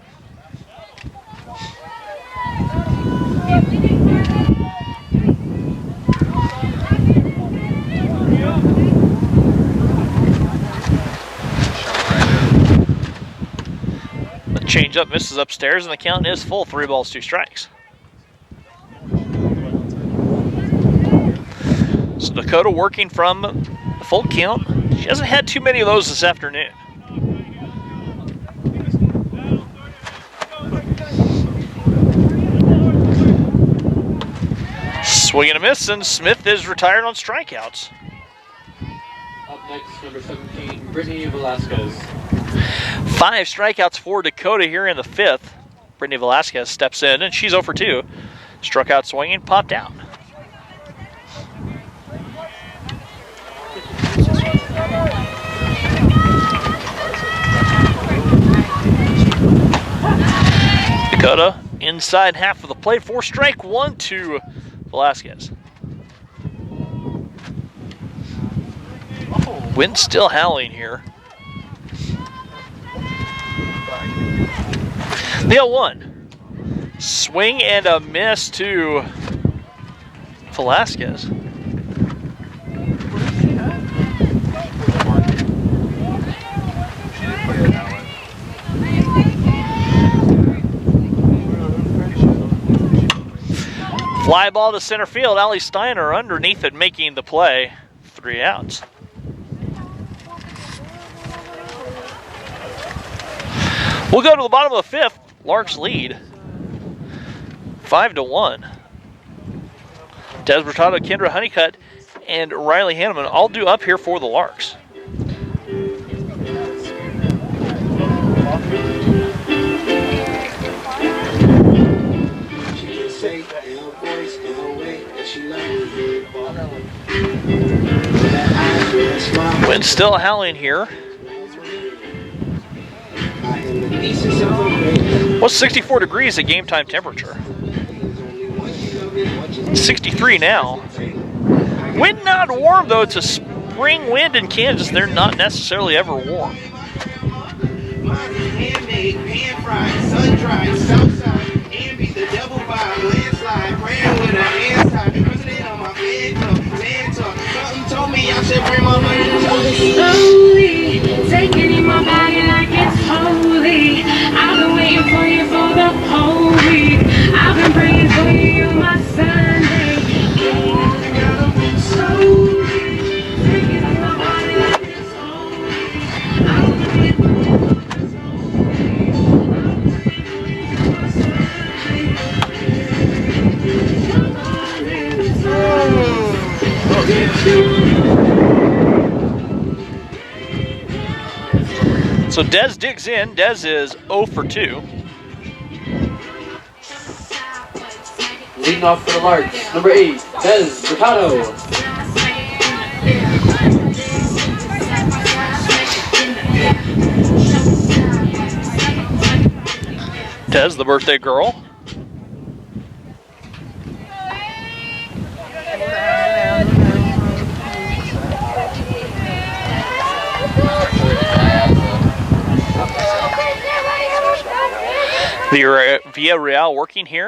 The changeup misses upstairs, and the count is full, 3 balls, 2 strikes. So Dakota working from the full count. She hasn't had too many of those this afternoon. Swing and a miss, and Smith is retired on strikeouts. Up next, number 17, Brittany Velasquez. 5 strikeouts for Dakota here in the 5th. Brittany Velasquez steps in, and she's 0 for 2. Struck out swinging, popped out. Dakota inside half of the plate for strike 1 to Velasquez. Wind still howling here. The 0-1. Swing and a miss to Velasquez. Fly ball to center field. Allie Steiner underneath it making the play. 3 outs. We'll go to the bottom of the 5th. Larks lead 5-1. Des Bertado, Kendra Honeycutt, and Riley Hanneman all due up here for the Larks. Wind still howling here. What's 64 degrees at game time temperature? 63 now. Wind not warm though. It's a spring wind in Kansas. They're not necessarily ever warm. Slowly taking in my body like it's holy. I've been waiting for you for the whole week. I've been praying for you on my Sunday. Slowly taking in my body like it's holy. I've been waiting for you on my So Des digs in. Des is 0 for 2. Leading off for the Larks, number 8, Des Bertado. Des, the birthday girl. Villarreal working here.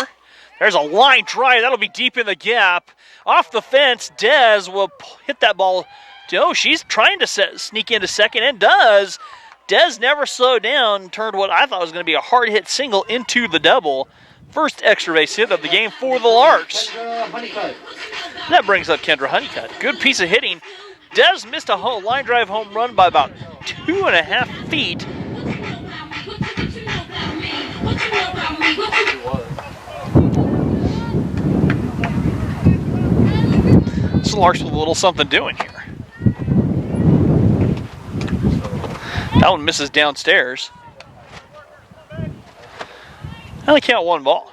There's a line drive. That'll be deep in the gap. Off the fence, Des will hit that ball. Oh, she's trying to sneak into second and does. Des never slowed down. Turned what I thought was going to be a hard hit single into the double. First extra base hit of the game for the Larks. That brings up Kendra Honeycutt. Good piece of hitting. Des missed a line drive home run by about 2.5 feet. So Larks with a little something doing here. That one misses downstairs. Now they count 1 ball.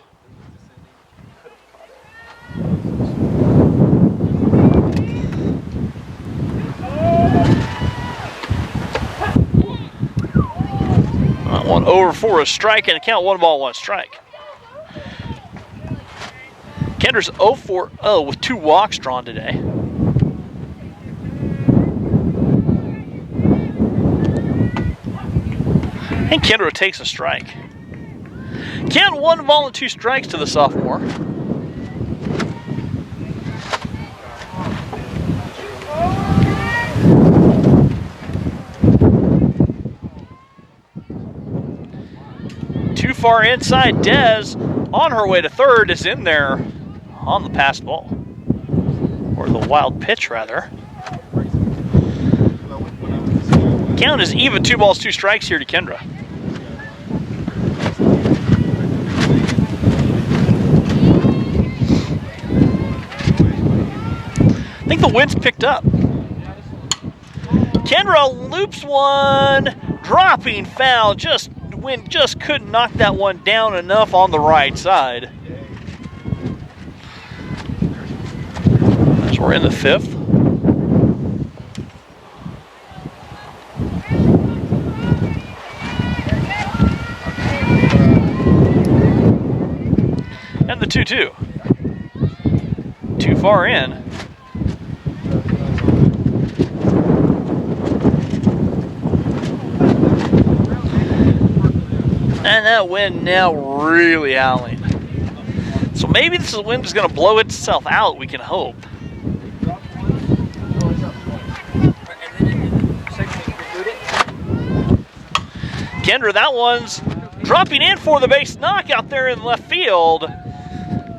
That one over for a strike and a count 1 ball, 1 strike. Kendra's 0 for 0 with 2 walks drawn today. And Kendra takes a strike. Count 1 ball and 2 strikes to the sophomore. Too far inside. Des on her way to third is in there on the passed ball. Or the wild pitch, rather. Count is even. 2 balls, 2 strikes here to Kendra. the wind's picked up. Kendra loops one, dropping foul. Wind just couldn't knock that one down enough on the right side. So we're in the 5th. And the 2-2. Too far in. And that wind now really howling. So maybe this wind is going to blow itself out, we can hope. Kendra, that one's dropping in for the base knock out there in left field.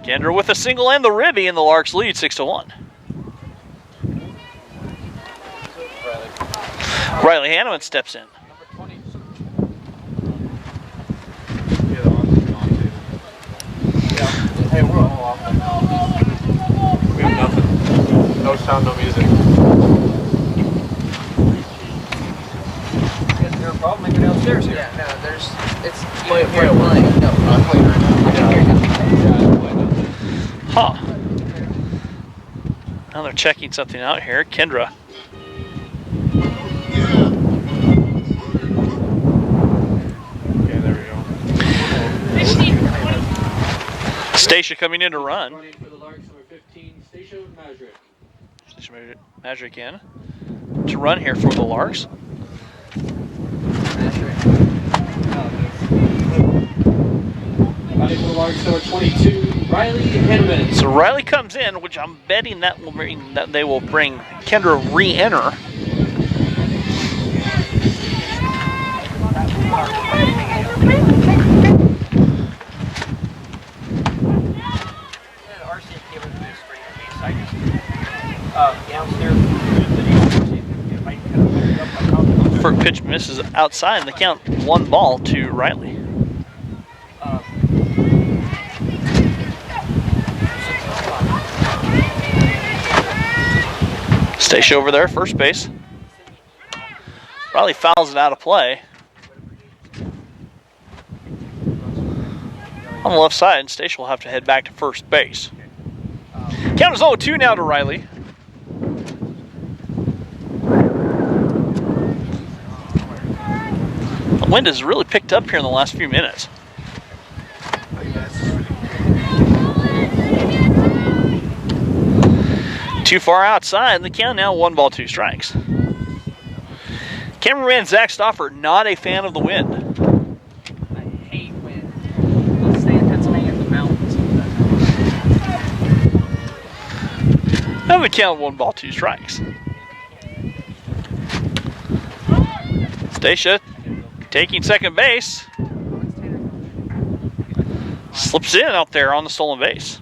Kendra with a single and the ribby, and the Larks lead 6-1. Riley Hanneman steps in. Hey, we're all off. We have nothing. No sound, no music. Is there a problem? Maybe downstairs here. Yeah, no, it's Play it. playing. No, I'm playing right now. I can hear you. Huh. Now they're checking something out here. Kendra. Okay, there we go. Stacia coming in to run. Running for the Larks, number 15, Stacia Madrick. Stacia Madrick in to run here for the Larks. Running for the Larks, number 22, Riley Hanneman. So Riley comes in, which I'm betting that will mean that they will bring Kendra re-enter. First pitch misses outside, and the count 1 to Riley. Stacia over there, first base. Riley fouls it out of play. On the left side, Stacia will have to head back to first base. Count is 0-2 now to Riley. The wind has really picked up here in the last few minutes. Too far outside, and the count now 1-2 strikes. Cameraman Zach Stauffer, not a fan of the wind. I hate wind. Let's stay in Pennsylvania in the mountains. And the count 1-2 strikes. Stacia taking second base. Slips in out there on the stolen base.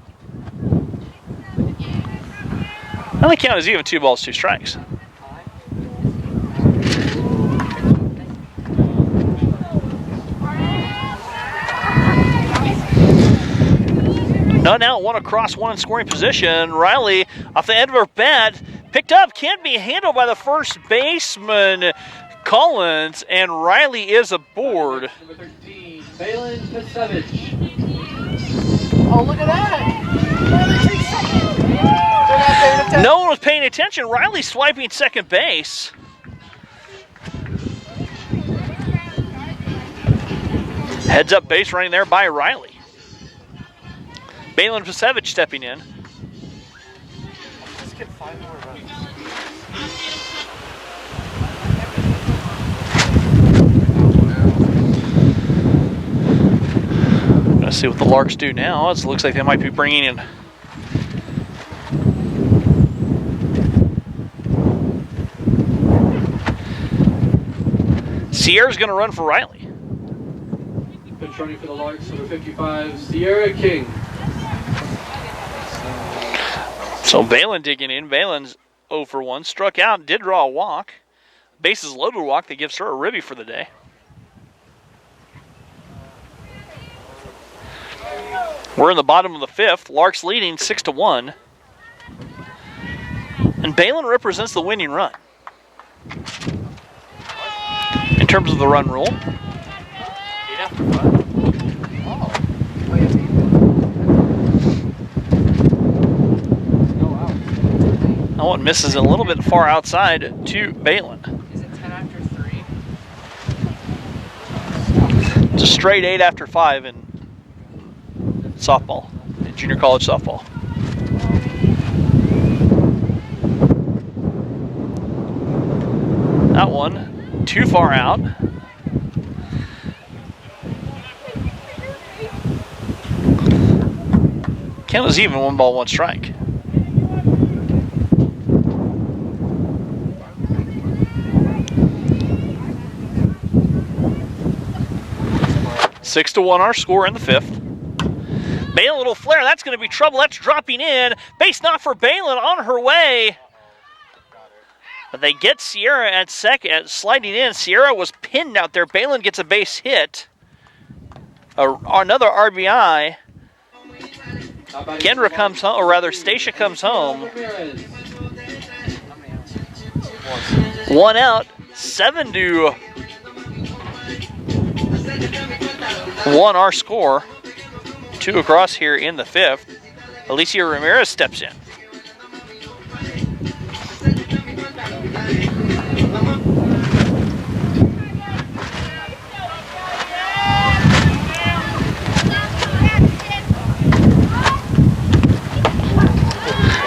And the count is even 2-2 strikes. None out, one across, one in scoring position. Riley off the end of her bat, picked up, can't be handled by the first baseman Collins, and Riley is aboard. Number 13, Balin Pasevich. Oh, look at that! No one was paying attention. Riley swiping second base. Heads up base running there by Riley. Balin Pasevich stepping in. Let's get 5 more runs. Let's see what the Larks do now. It looks like they might be bringing in Sierra's going to run for Riley. Pitch running for the Larks, number 55, Sierra King. So Balin digging in. Balin's 0 for 1. Struck out, did draw a walk. Bases loaded walk that gives her a ribby for the day. We're in the bottom of the 5th. Larks leading 6-1. And And Balin represents the winning run. In terms of the run rule. 8 after 5. Oh. Oh, yeah, That one misses a little bit far outside to Balin. Is it 10 after 3? It's a straight 8 after 5 in softball, in junior college softball. That one too far out. Count was even, 1 ball, 1 strike. Six to 1 our score in the 5th. Balin, little flare, that's going to be trouble. That's dropping in. Base knock for Balin on her way. But they get Sierra at second, sliding in. Sierra was pinned out there. Balin gets a base hit. Another RBI. Kendra comes home, or rather, Stacia comes home. 1 out, 7 to 1 our score. 2 across here in the 5th. Alicia Ramirez steps in.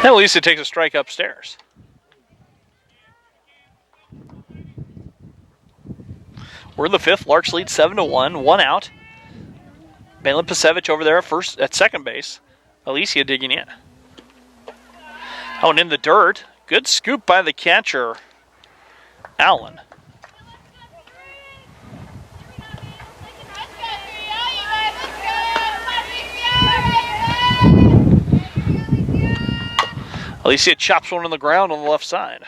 Now Alicia takes a strike upstairs. We're in the 5th. Larks lead 7 to 1. 1 out. Balin Pasevich over there at second base. Alicia digging in. Oh, and in the dirt. Good scoop by the catcher, Allen. Alicia chops one on the ground on the left side.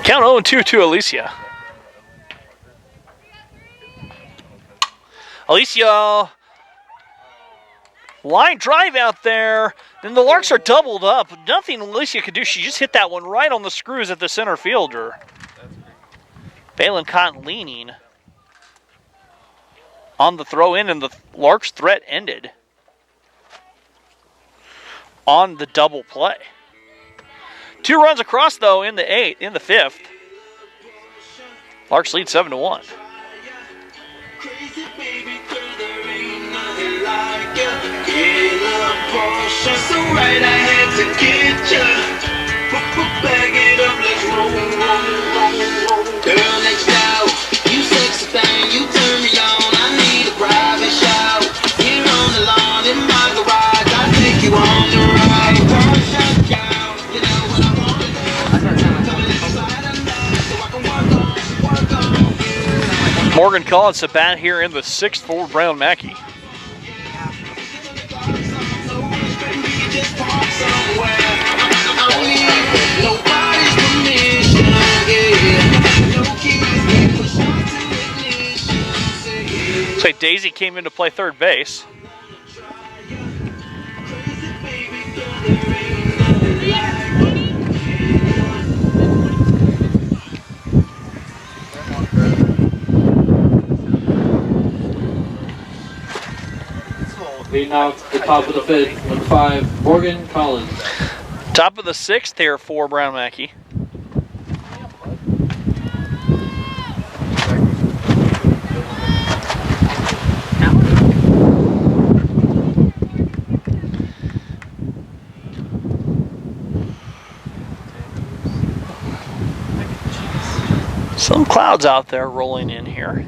Count 0-2 to Alicia. Alicia, line drive out there. Then the Larks are doubled up. Nothing Alicia could do. She just hit that one right on the screws at the center fielder. Balin caught leaning on the throw in, and the Larks' threat ended on the double play. 2 runs across, though, in the 5th. Larks lead 7 to 1. Girl next door, you sexy thing, you turn me on. I need a private show. Here on the lawn in my garage, I take you on the ride. You know what I want to do. Come inside and down so I can work on. Morgan Collins to bat here in the 6th for Brown Mackey. Looks like Daisy came in to play third base. Leading out the top of the 5th, number 5, Morgan Collins. Top of the 6th here for Brown Mackey. Some clouds out there rolling in here.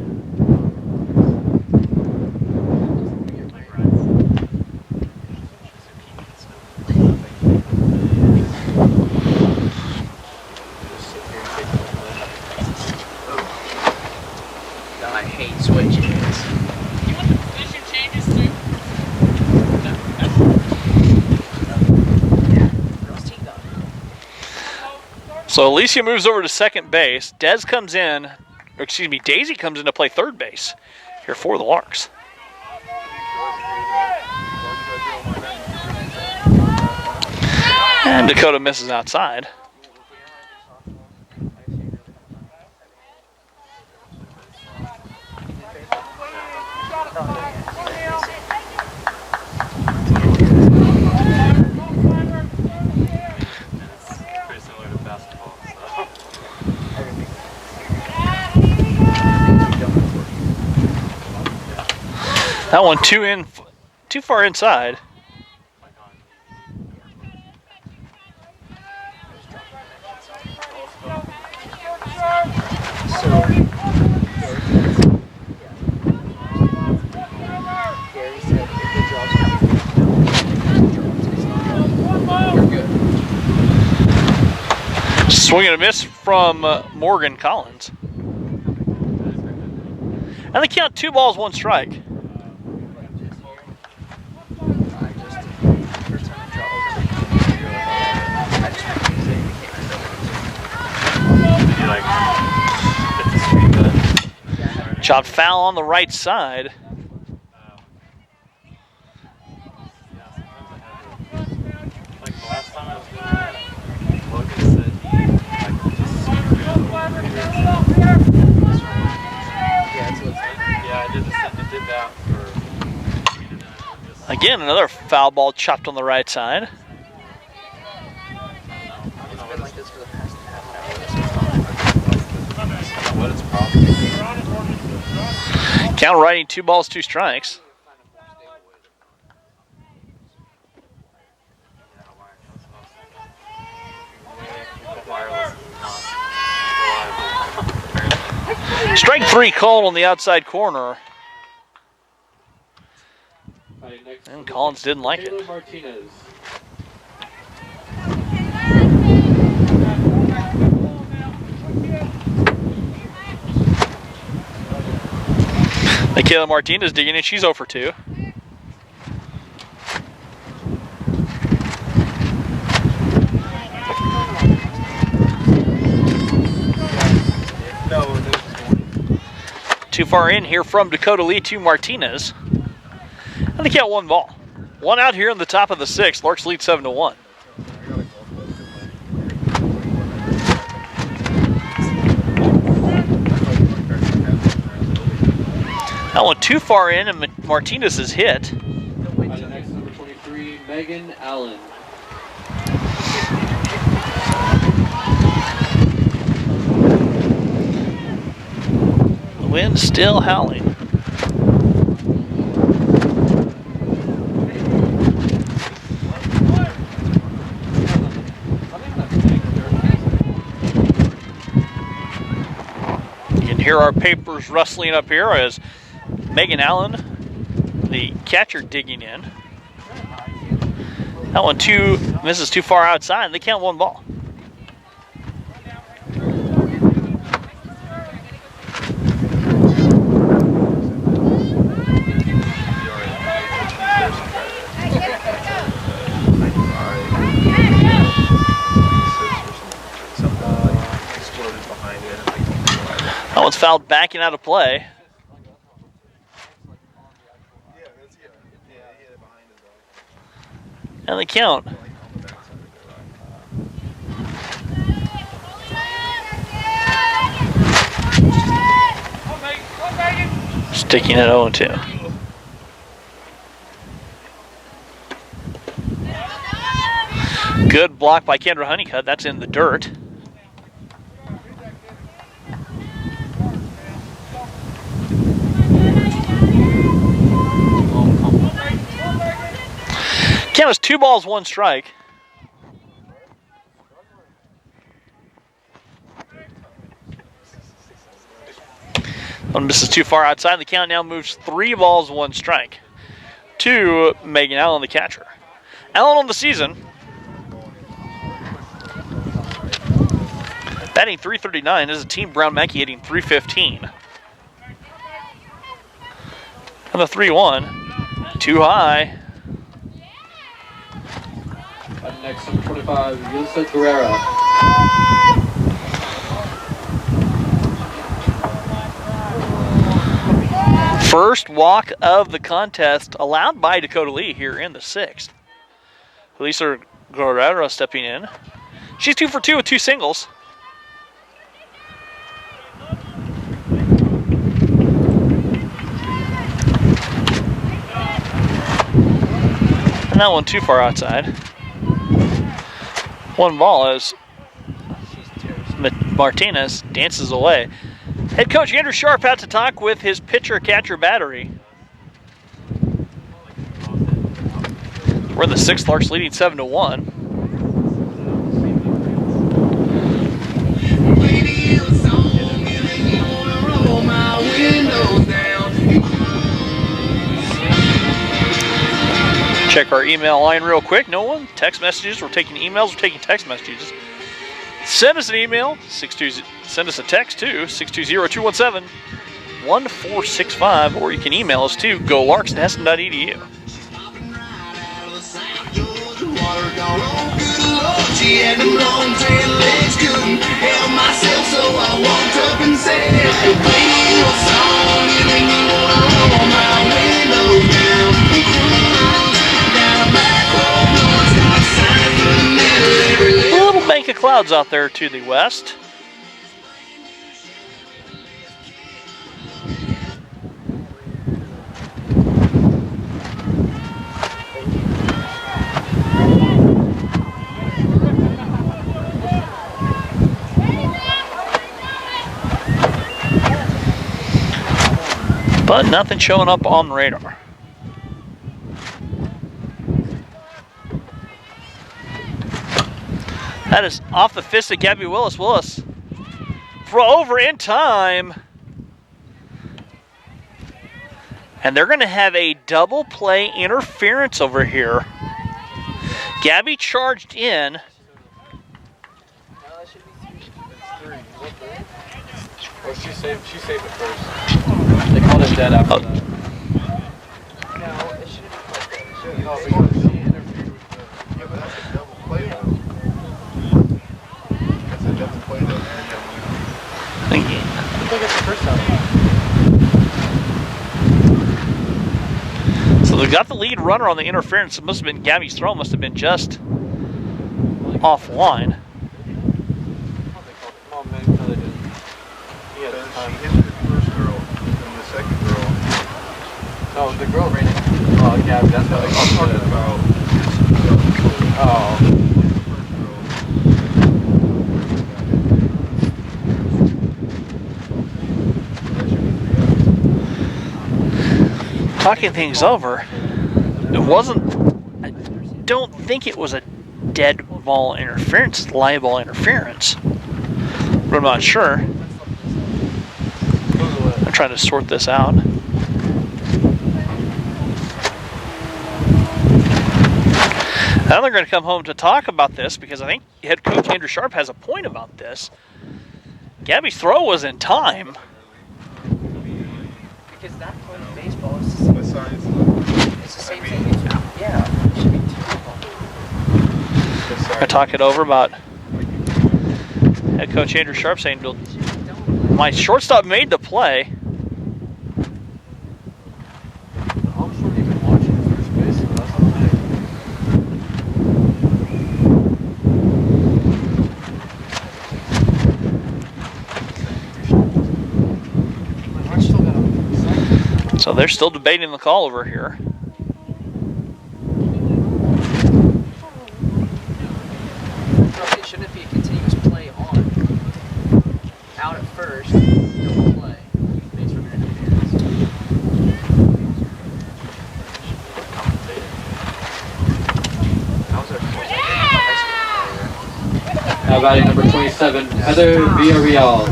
I hate switches. You want the position changes too? No. So Alicia moves over to second base. Daisy comes in to play third base here for the Larks. And Dakota misses outside. That one too far inside. Gary said if it drops, you're good. Swing and a miss from Morgan Collins. And they count 2 balls, 1 strike. Chopped foul on the right side. Again, another foul ball chopped on the right side. It's been like this for the past half an hour. Count riding 2 balls, 2 strikes. Strike 3 called on the outside corner. And Collins didn't like it. Martinez. Michaela Martinez digging in. She's 0 for 2. Too far in here from Dakota Lee to Martinez. And they count 1 ball. 1 out here in the top of the 6th. Larks lead 7-1. That one too far in, and Martinez is hit. Next, number 23, Megan Allen. The wind's still howling. You can hear our papers rustling up here as Megan Allen, the catcher, digging in. That one misses too far outside. They count 1 ball. That one's fouled backing out of play. And they count. Sticking at 0-2. Good block by Kendra Honeycutt. That's in the dirt. Count is 2 balls, 1 strike. One misses too far outside. The count now moves 3 balls, 1 strike to Megan Allen, the catcher. Allen on the season, batting .339 as a team. Brown Mackey hitting .315. And the 3-1, too high. Next, number 25, 5, Yulsa Guerrera. First walk of the contest allowed by Dakota Lee here in the 6th. Elisa Guerrero stepping in. She's 2 for 2 with 2 singles. And that one too far outside. One ball as Martinez dances away. Head coach Andrew Sharp out to talk with his pitcher-catcher battery. We're in the 6th, Larks leading 7-1. Check our email line real quick. No one? Text messages. We're taking emails. We're taking text messages. Send us an email. Send us a text to 620-217-1465, or you can email us to golarks@heston.edu. She had them long tan legs, couldn't help myself, so I walked up and said, play me a song, you make me wanna roll my windows down. Down a back road, non-stop sign for the middle. A little bank of clouds out there to the west. But nothing showing up on the radar. That is off the fist of Gabby Willis. Willis throw over in time. And they're going to have a double play interference over here. Gabby charged in. Well, she saved it first. They called it dead after that. No, it shouldn't be No, because she interfered with the... Yeah, but that's a double play though. That's a double play though. I think it's the first time. So they got the lead runner on the interference. It must have been Gabby's throw, must have been just offline. Oh, maybe no, they didn't. He had Because time. she hit the first girl and the second girl. No, the girl ran it. Oh, yeah, that's what they I'm called talking it. about... Oh. Talking things over, it wasn't, I don't think it was a dead ball interference, it's live ball interference. But I'm not sure. I'm trying to sort this out. Now they're going to come home to talk about this because I think head coach Andrew Sharp has a point about this. Gabby's throw was in time. Because that point in baseball is What science? it's the same thing. Yeah, it should be 2 I talk it over about head coach Andrew Sharp saying, my shortstop made the play. I'm sure you've been watching first base, so that's the thing. So they're still debating the call over here. Shouldn't it be a continuous play on? Out at first, double play. Thanks for your interference. Now batting number 27, Heather Villarreal.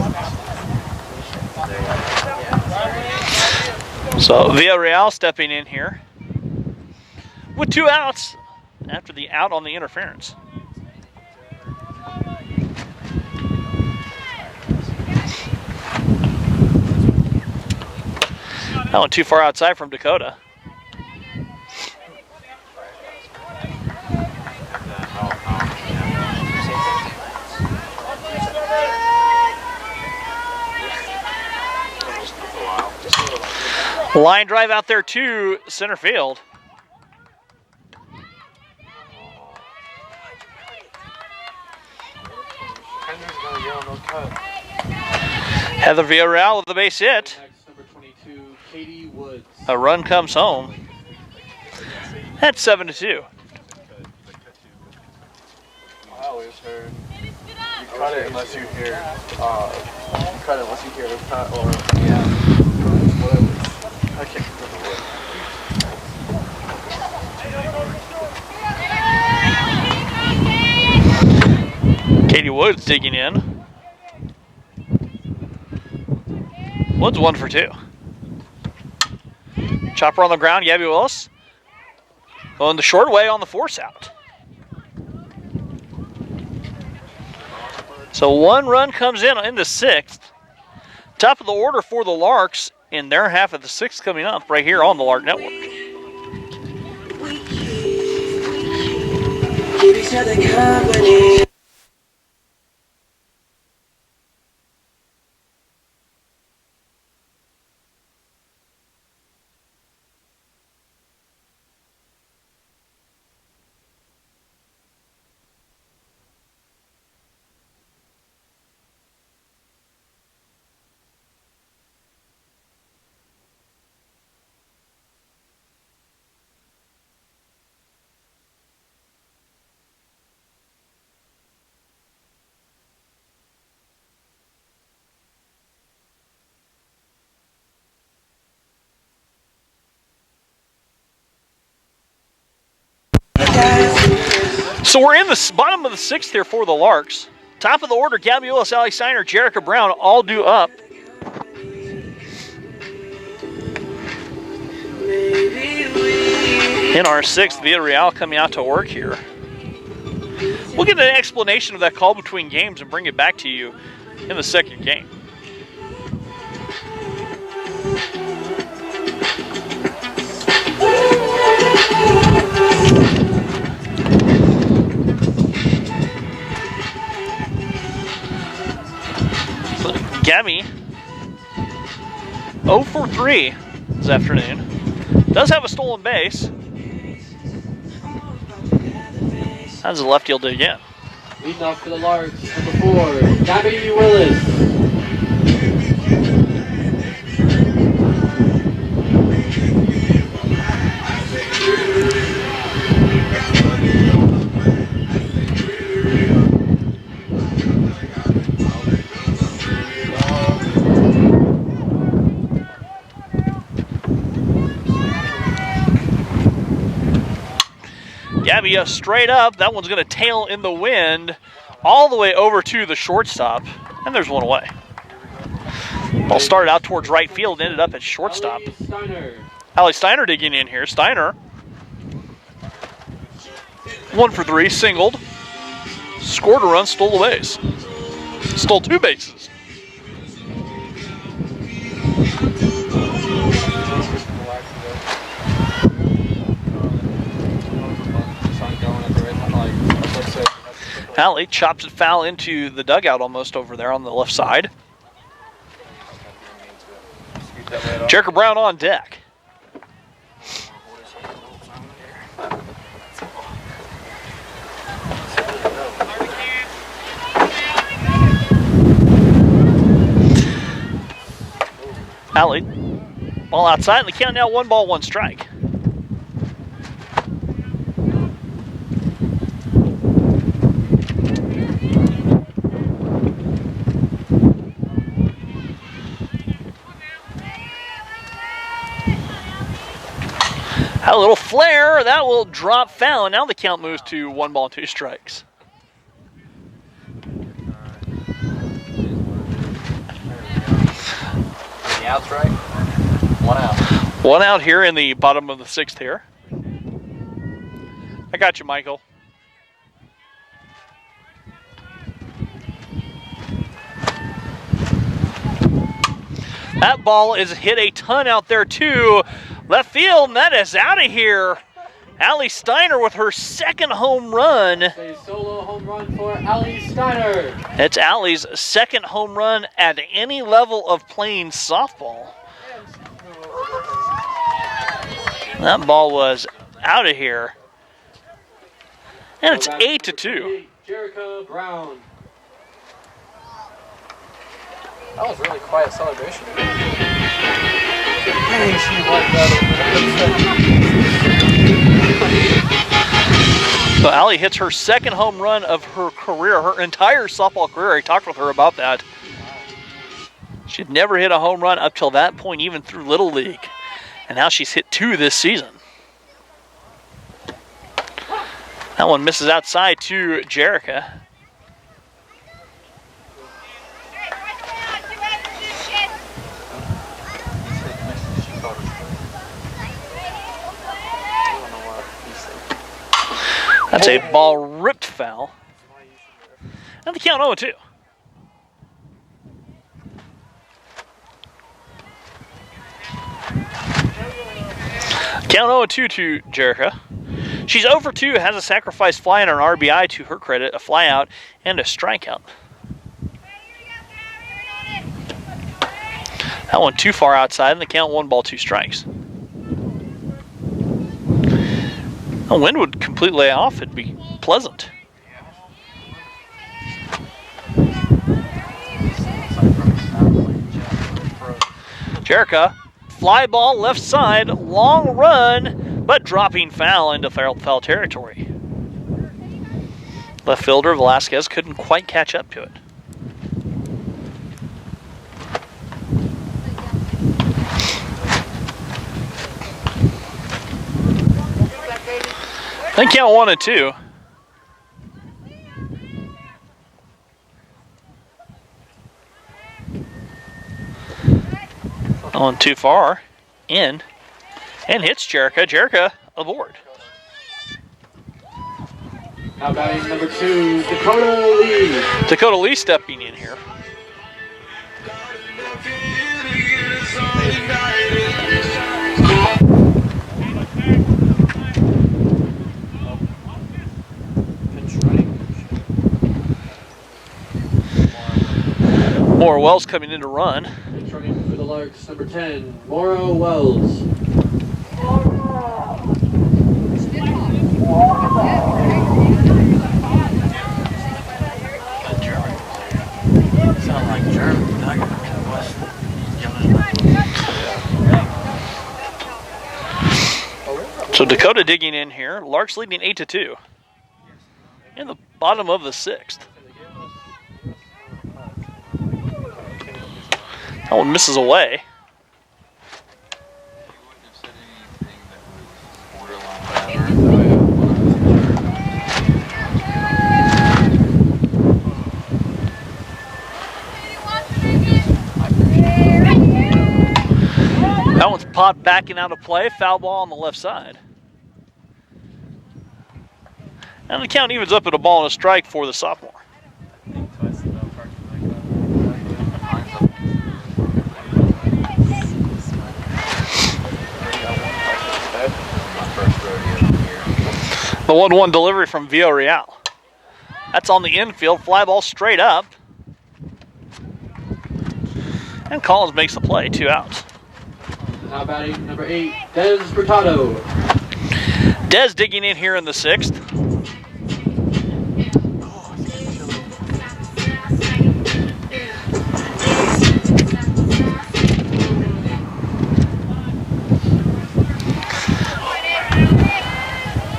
So Villarreal stepping in here with 2 outs after the out on the interference. That one too far outside from Dakota. Line drive out there to center field. Henry's gonna yell no cut. Heather Villarreal with the base hit. Next, number 22, Katie Woods. A run comes home. That's 7-2. I always heard you cut it unless you hear the cut or whatever. I can't remember what. Katie Woods digging in. Woods 1 for 2. Chopper on the ground, Gabby Willis. Going the short way on the force out. So 1 run comes in the 6th. Top of the order for the Larks in their half of the 6th coming up right here on the Lark Network. Give each other company. So we're in the bottom of the 6th here for the Larks. Top of the order, Gabby Willis, Allie Steiner, Jerica Brown, all due up. In our 6th, Villarreal coming out to work here. We'll get an explanation of that call between games and bring it back to you in the 2nd game. Gabby, 0 for 3 this afternoon. Does have a stolen base. How does the left field do again? Leading off for the Larks, number 4, Gabby Willis. Gabby straight up. That one's going to tail in the wind all the way over to the shortstop. And there's one away. Ball started out towards right field, ended up at shortstop. Allie Steiner digging in here. Steiner, 1 for 3, singled. Scored a run, stole a base. Stole 2 bases. Allie chops it foul into the dugout almost over there on the left side. Jerica Brown on deck. Allie, ball outside, and the count now 1 ball, 1 strike. A little flare, that will drop foul. Now the count moves to 1 ball, 2 strikes. The out strike? 1 out. 1 out here in the bottom of the 6th here. I got you, Michael. That ball is hit a ton out there too. Left field, and that is out of here. Allie Steiner with her 2nd home run. A solo home run for Allie Steiner. It's Allie's 2nd home run at any level of playing softball. That ball was out of here. And it's 8-2. Jerica Brown. That was really quiet celebration. Dang, she wiped that So Allie hits her second home run of her career, her entire softball career. I talked with her about that. She'd never hit a home run up till that point, even through Little League. And now she's hit 2 this season. That one misses outside to Jerica. That's a ball ripped foul. And the count 0-2. Count 0-2 to Jerica. She's 0 for 2, has a sacrifice fly and an RBI to her credit, a fly out and a strikeout. That one too far outside, and the count 1 ball, 2 strikes. The wind would completely lay off, it'd be pleasant. Jerica, fly ball left side, long run, but dropping foul into foul territory. Left fielder Velasquez couldn't quite catch up to it. Then count 1-2. On too far, in, and hits Jerica. Jerica aboard. Now batting number 2, Dakota Lee. Dakota Lee stepping in here. More Wells coming in to run. Pitch running for the Larks, number 10, Mauro Wells. Sound like German. So Dakota digging in here. Larks leading 8-2. In the bottom of the 6th. That one misses away. That one's popped back and out of play. Foul ball on the left side. And the count evens up at a ball and a strike for the sophomore. The 1-1 delivery from Villarreal. That's on the infield. Fly ball straight up. And Collins makes the play. 2 outs. Now batting number 8, Dez Furtado. Dez digging in here in the 6th.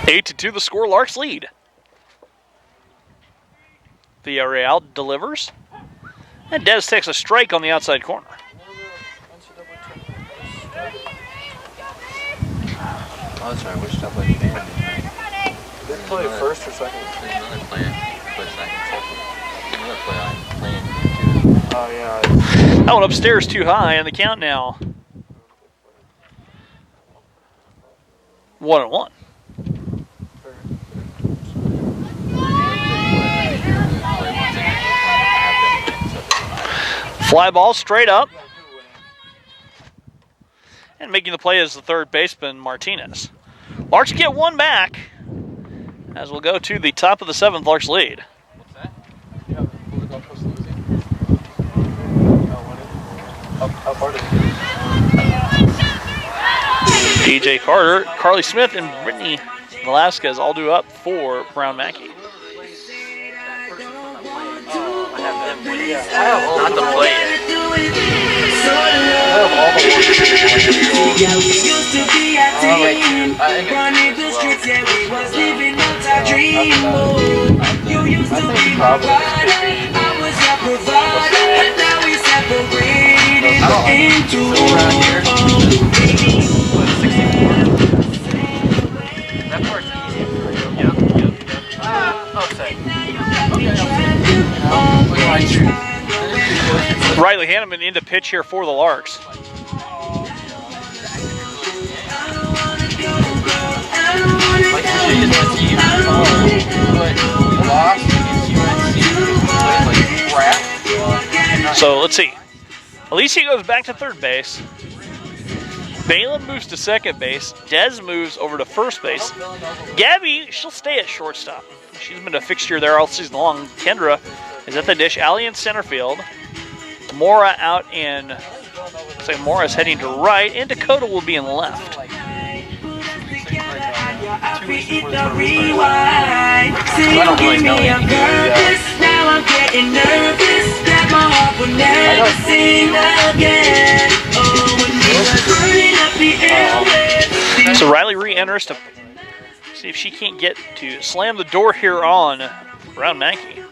Eight to 2 the score, Larks lead. Villarreal delivers. And Dez takes a strike on the outside corner. Oh, that's right. Which stuff like you named? Did they play first or second? There's another play I think you put second. Another play I'm playing too. Oh, yeah. That one upstairs too high, and the count now 1-1. Fly ball straight up. And making the play is the third baseman, Martinez. Larks get one back as we'll go to the top of the 7th. Larks lead. What's that? Yeah, who the Gulf Coast losing? How far did it DJ Carter, Carly Smith, and Brittany Velasquez all do up for Brown Mackey. Not the play yet. That part's easy for you. Yep. Riley Hanneman into pitch here for the Larks. So let's see. Alicia goes back to third base. Balin moves to second base. Dez moves over to first base. Gabby, she'll stay at shortstop. She's been a fixture there all season long. Kendra is at the dish. Allie in center field. Mora out in, say Mora's heading to right, and Dakota will be in left. So Riley re-enters to see if she can't get to slam the door here on Brown Mackey.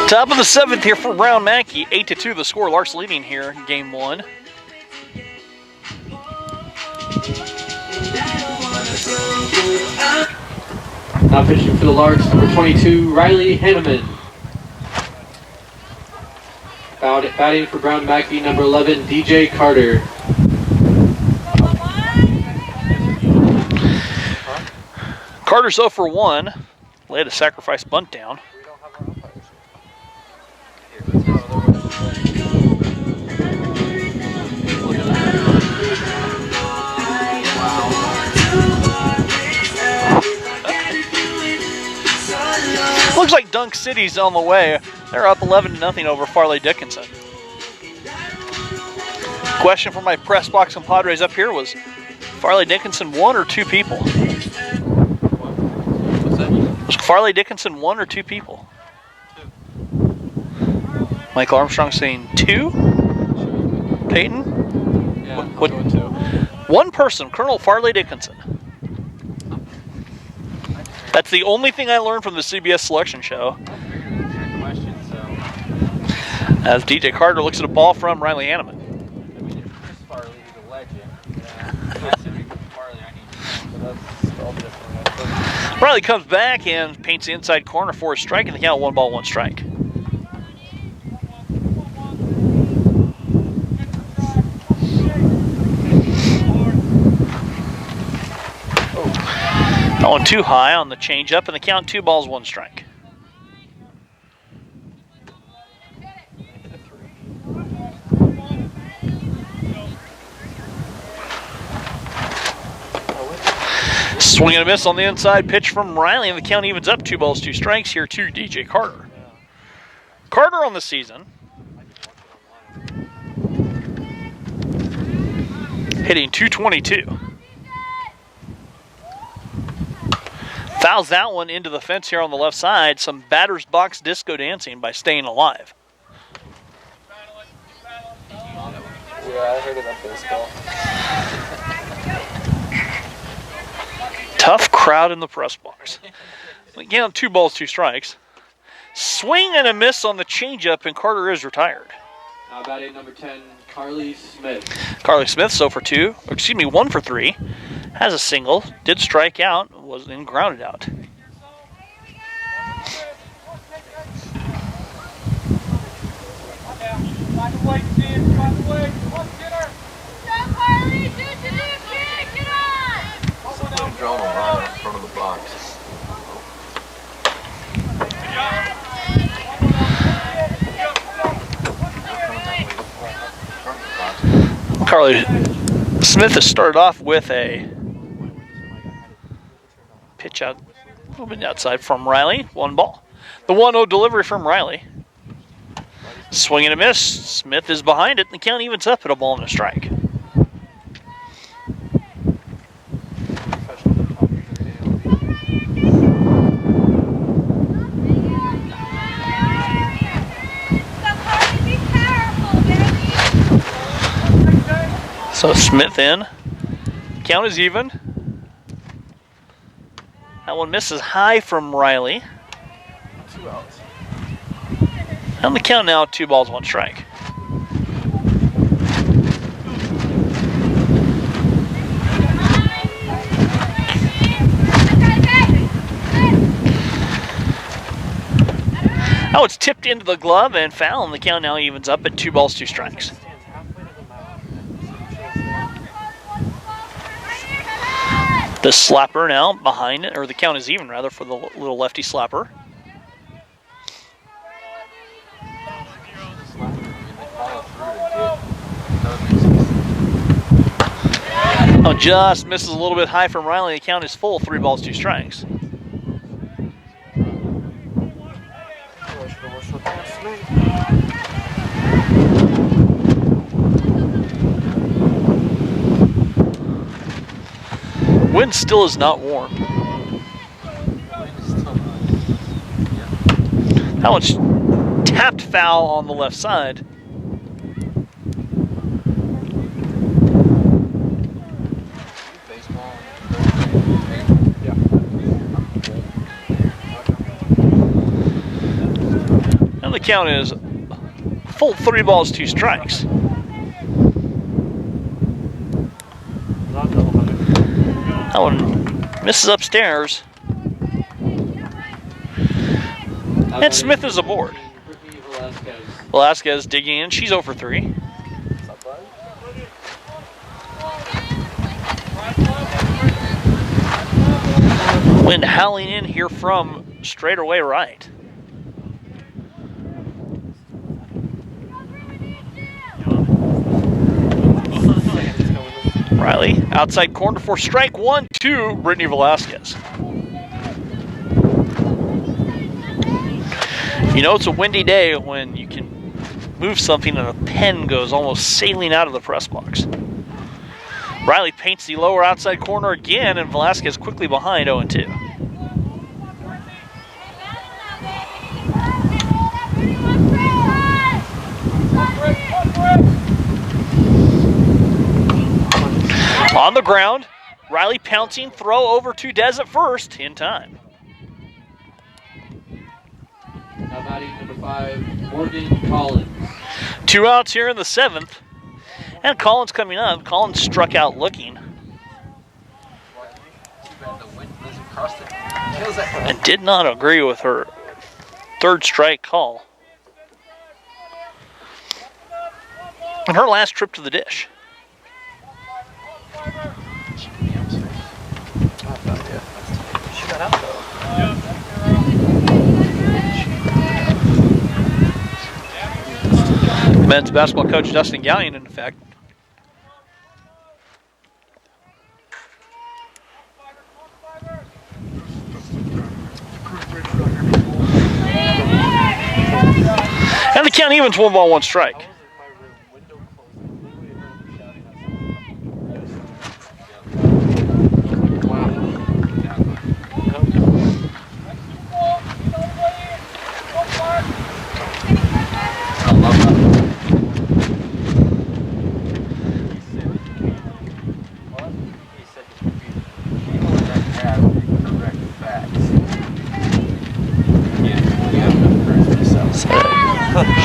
Top of the seventh here for Brown Mackey. 8-2 the score. Larks leading here in game one. Now pitching for the Larks, number 22, Riley Hanneman. Batting for Brown Mackey, number 11, DJ Carter. Carter's 0 for 1. Laid a sacrifice bunt down. Looks like Dunk City's on the way. They're up 11-0 over Farley Dickinson. Question for my press box compadres up here was, Farley Dickinson one or two people? What's that? Was Farley Dickinson one or two people? Michael Armstrong saying two? Peyton? Yeah, What- I'm going to. One person, Colonel Farley Dickinson. That's the only thing I learned from the CBS selection show. Question, so. As DJ Carter looks at a ball from Riley Hanneman. I mean, if Chris Farley is a legend, that's Farley I need to know, but that's all different. Riley comes back and paints the inside corner for a strike, and the count 1-1 strike. Going too high on the changeup, and the count 2-1 strike. Swing and a miss on the inside pitch from Riley, and the count evens up 2 strikes here to DJ Carter. Carter on the season, hitting .222. Fouls that one into the fence here on the left side. Some batter's box disco dancing by Staying Alive. Yeah, I heard about baseball. Tough crowd in the press box. Again, 2 strikes. Swing and a miss on the changeup, and Carter is retired. Now batting number 10, Carly Smith. Carly Smith, 1 for 3. Has a single, did strike out, was then grounded out. Somebody drawn a line in front of the box. Carly Smith has started off with a pitch out Moving outside from Riley. 1 ball. The 1-0 delivery from Riley. Swing and a miss. Smith is behind it. The count evens up at a ball and a strike. So Smith in. Count is even. That one misses high from Riley. 2 outs. On the count now, 2 balls, 1 strike. Oh, it's tipped into the glove and foul, and the count now evens up at 2 balls, 2 strikes. The slapper now behind it, or the count is even rather for the little lefty slapper. Oh, just misses a little bit high from Riley. The count is full, 3 balls, 2 strikes. Wind still is not warm. That one's tapped foul on the left side. And the count is full, 3 balls, 2 strikes. That one misses upstairs. And Smith is aboard. Velasquez digging in. She's 0 for 3. Wind howling in here from straightaway right. Riley, outside corner for strike 1, 2, Brittany Velasquez. You know it's a windy day when you can move something and a pen goes almost sailing out of the press box. Riley paints the lower outside corner again, and Velasquez quickly behind 0-2. On the ground, Riley pouncing, throw over to Des at first, in time. Now batting number 5, Morgan Collins. 2 outs here in the 7th. And Collins coming up. Collins struck out looking. And did not agree with her 3rd strike call. And her last trip to the dish. She got out though. Men's basketball coach Dustin Gallion, in effect. And the count evens, 1 ball, 1 strike.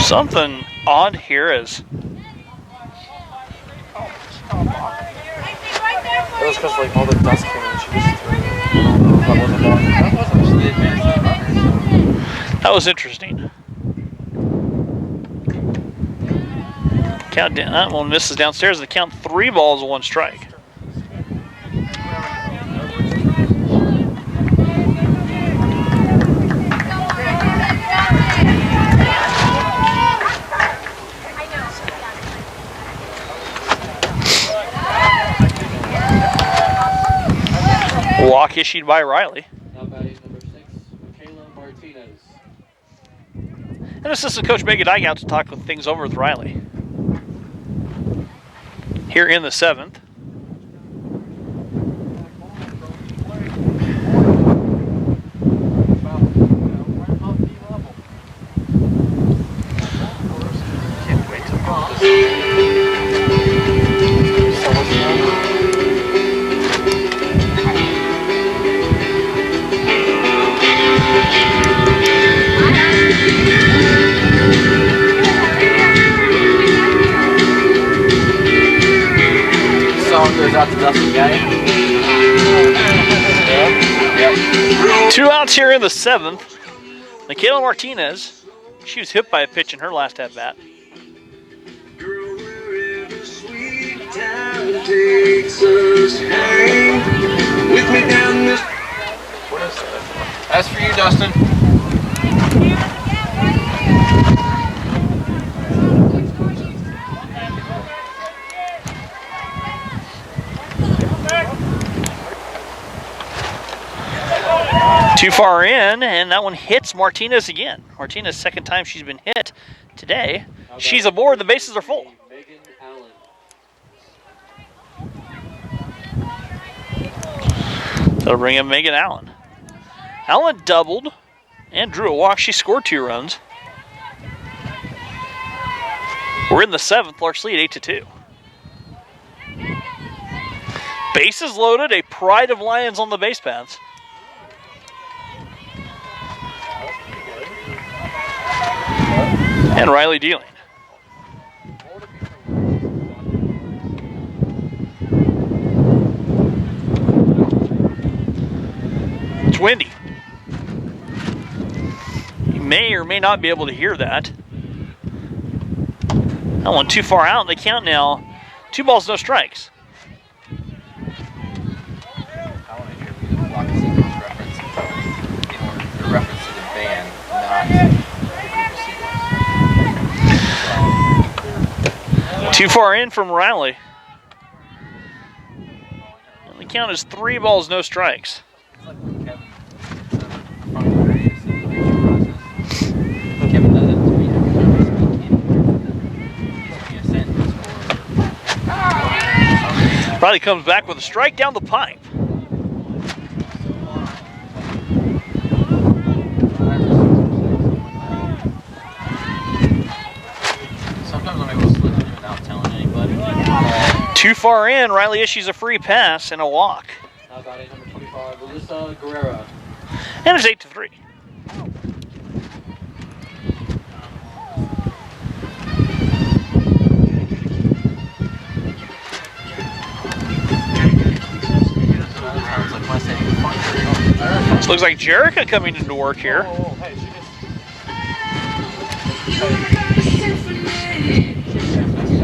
Something odd here is It was because like all the dust came in, she just threw it. that was interesting. Count down. That one misses downstairs. The count 3 balls, 1 strike. Walk issued by Riley. Now batting number And assistant coach Megan Dyke out to talk with things over with Riley. Here in the 7th. Can't wait to pump this. So much fun. Song goes out to Dustin Gay. Yep. 2 outs here in the 7th. Michaela Martinez, she was hit by a pitch in her last at bat. What is that? That's for you, Dustin. Too far in, and that one hits Martinez again. Martinez, second time she's been hit today. She's aboard. The bases are full. Megan Allen. That'll bring in Megan Allen. Allen doubled and drew a walk. She scored 2 runs. We're in the 7th. Larks lead 8-2. Bases loaded. A pride of Lions on the base paths. And Riley dealing. It's windy. You may or may not be able to hear that. That one too far out. They count now. 2 balls, no strikes. I want to hear the block sequence reference in order to reference to the band, not the group sequence. Too far in from Riley. And the count is 3 balls, no strikes. It's like when Kevin from the radio simulation process. Kevin does it to me every time I speak in a sentence or Riley comes back with a strike down the pipe. sometimes I'm able to slip in without telling anybody. Too far in, Riley issues a free pass and a walk. Now batting number 25, Alyssa Guerrera. And it's 8-3. Sounds like my saying fun. So looks like Jerica coming into work here. Oh, hey,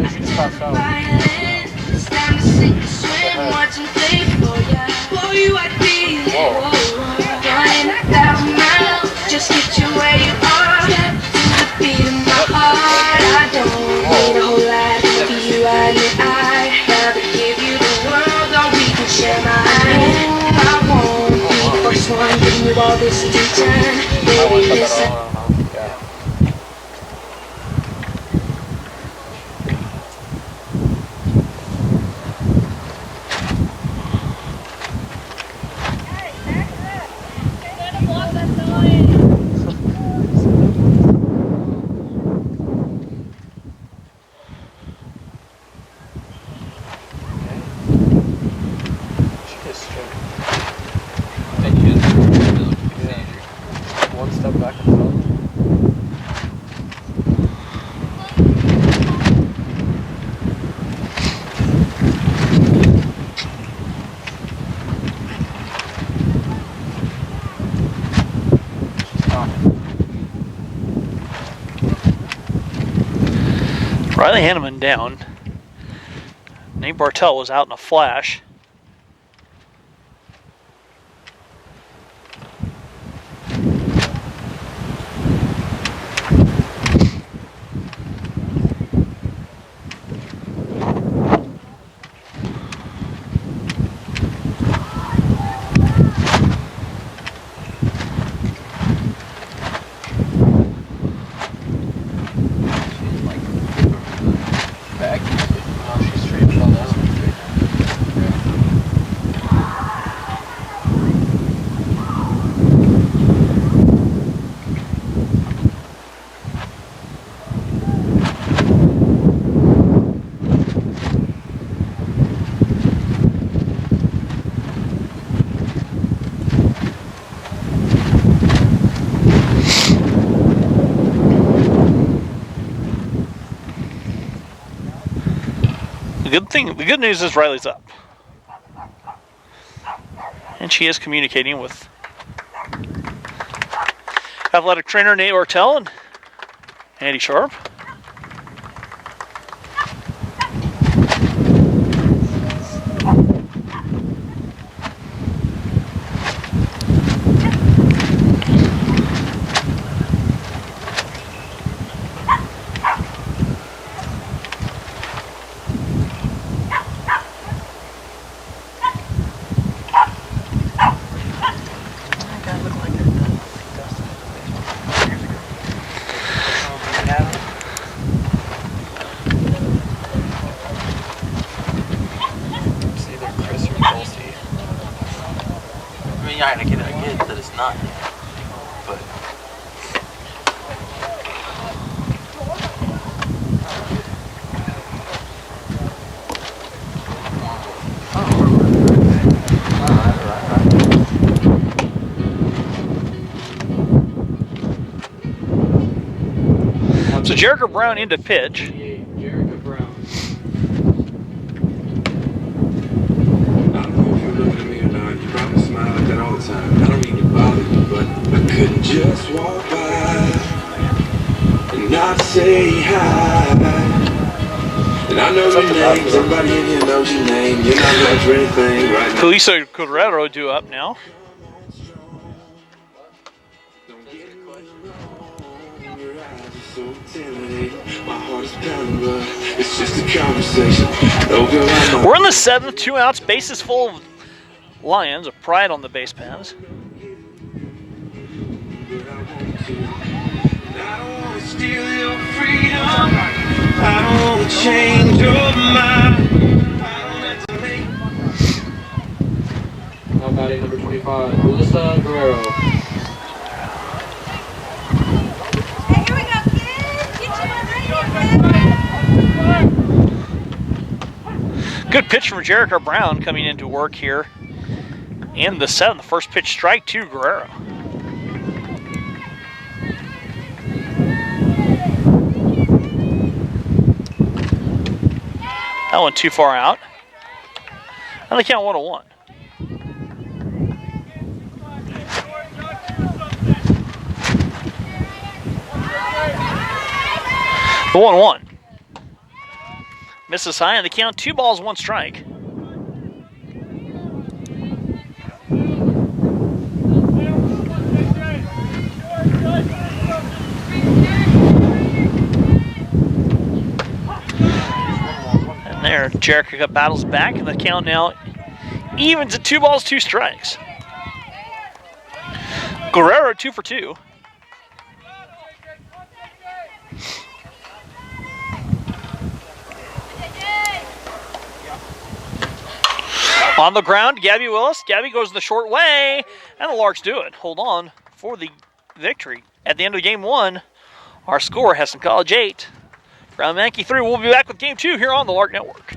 she just passed out. Just get you where you are. To the beat of my heart. I don't need a whole lot for you and I. Rather give you the world, or we can share mine. I won't be the first one giving you all this attention. Baby, listen. One step back and forward. Riley Hanneman down. Nate Bartell was out in a flash. The good news is Riley's up. And she is communicating with athletic trainer Nate Ortel and Andy Sharp. I get that it's not, but So Jerica Brown into pitch. Jerica Brown. I don't know if you're looking at me or not. You probably smile like that all the time. I don't mean to bother you, but I couldn't just walk by and not say hi. And I know your name. Everybody in here knows your name. You're not much for anything right now. Felisa Correro due up now. Don't get me wrong, your eyes are so intimidating. My heart is pounding, but it's just a conversation. Oh, girl, I'm We're in the 7th, 2 outs, bases full of Lions, of pride on the base paths. I don't want to steal your freedom. I don't want to change your mind. I don't have to make. Now batting number 25, Melissa Guerrero. Hey, here we go, kids. Get you on radio, Good pitch from Jerica Brown coming into work here in the 7th. First pitch strike to Guerrero. That one too far out. And they count 1-1. The 1-1. Misses high, and they count 2 balls, 1 strike. And there, Jerica battles back, and the count now evens at 2 balls, 2 strikes. Guerrero 2 for 2. On the ground, Gabby Willis. Gabby goes the short way, and the Larks do it. Hold on for the victory. At the end of game 1, our score, Heston College 8, Brown Mackey 3. We'll be back with game 2 here on the Lark Network.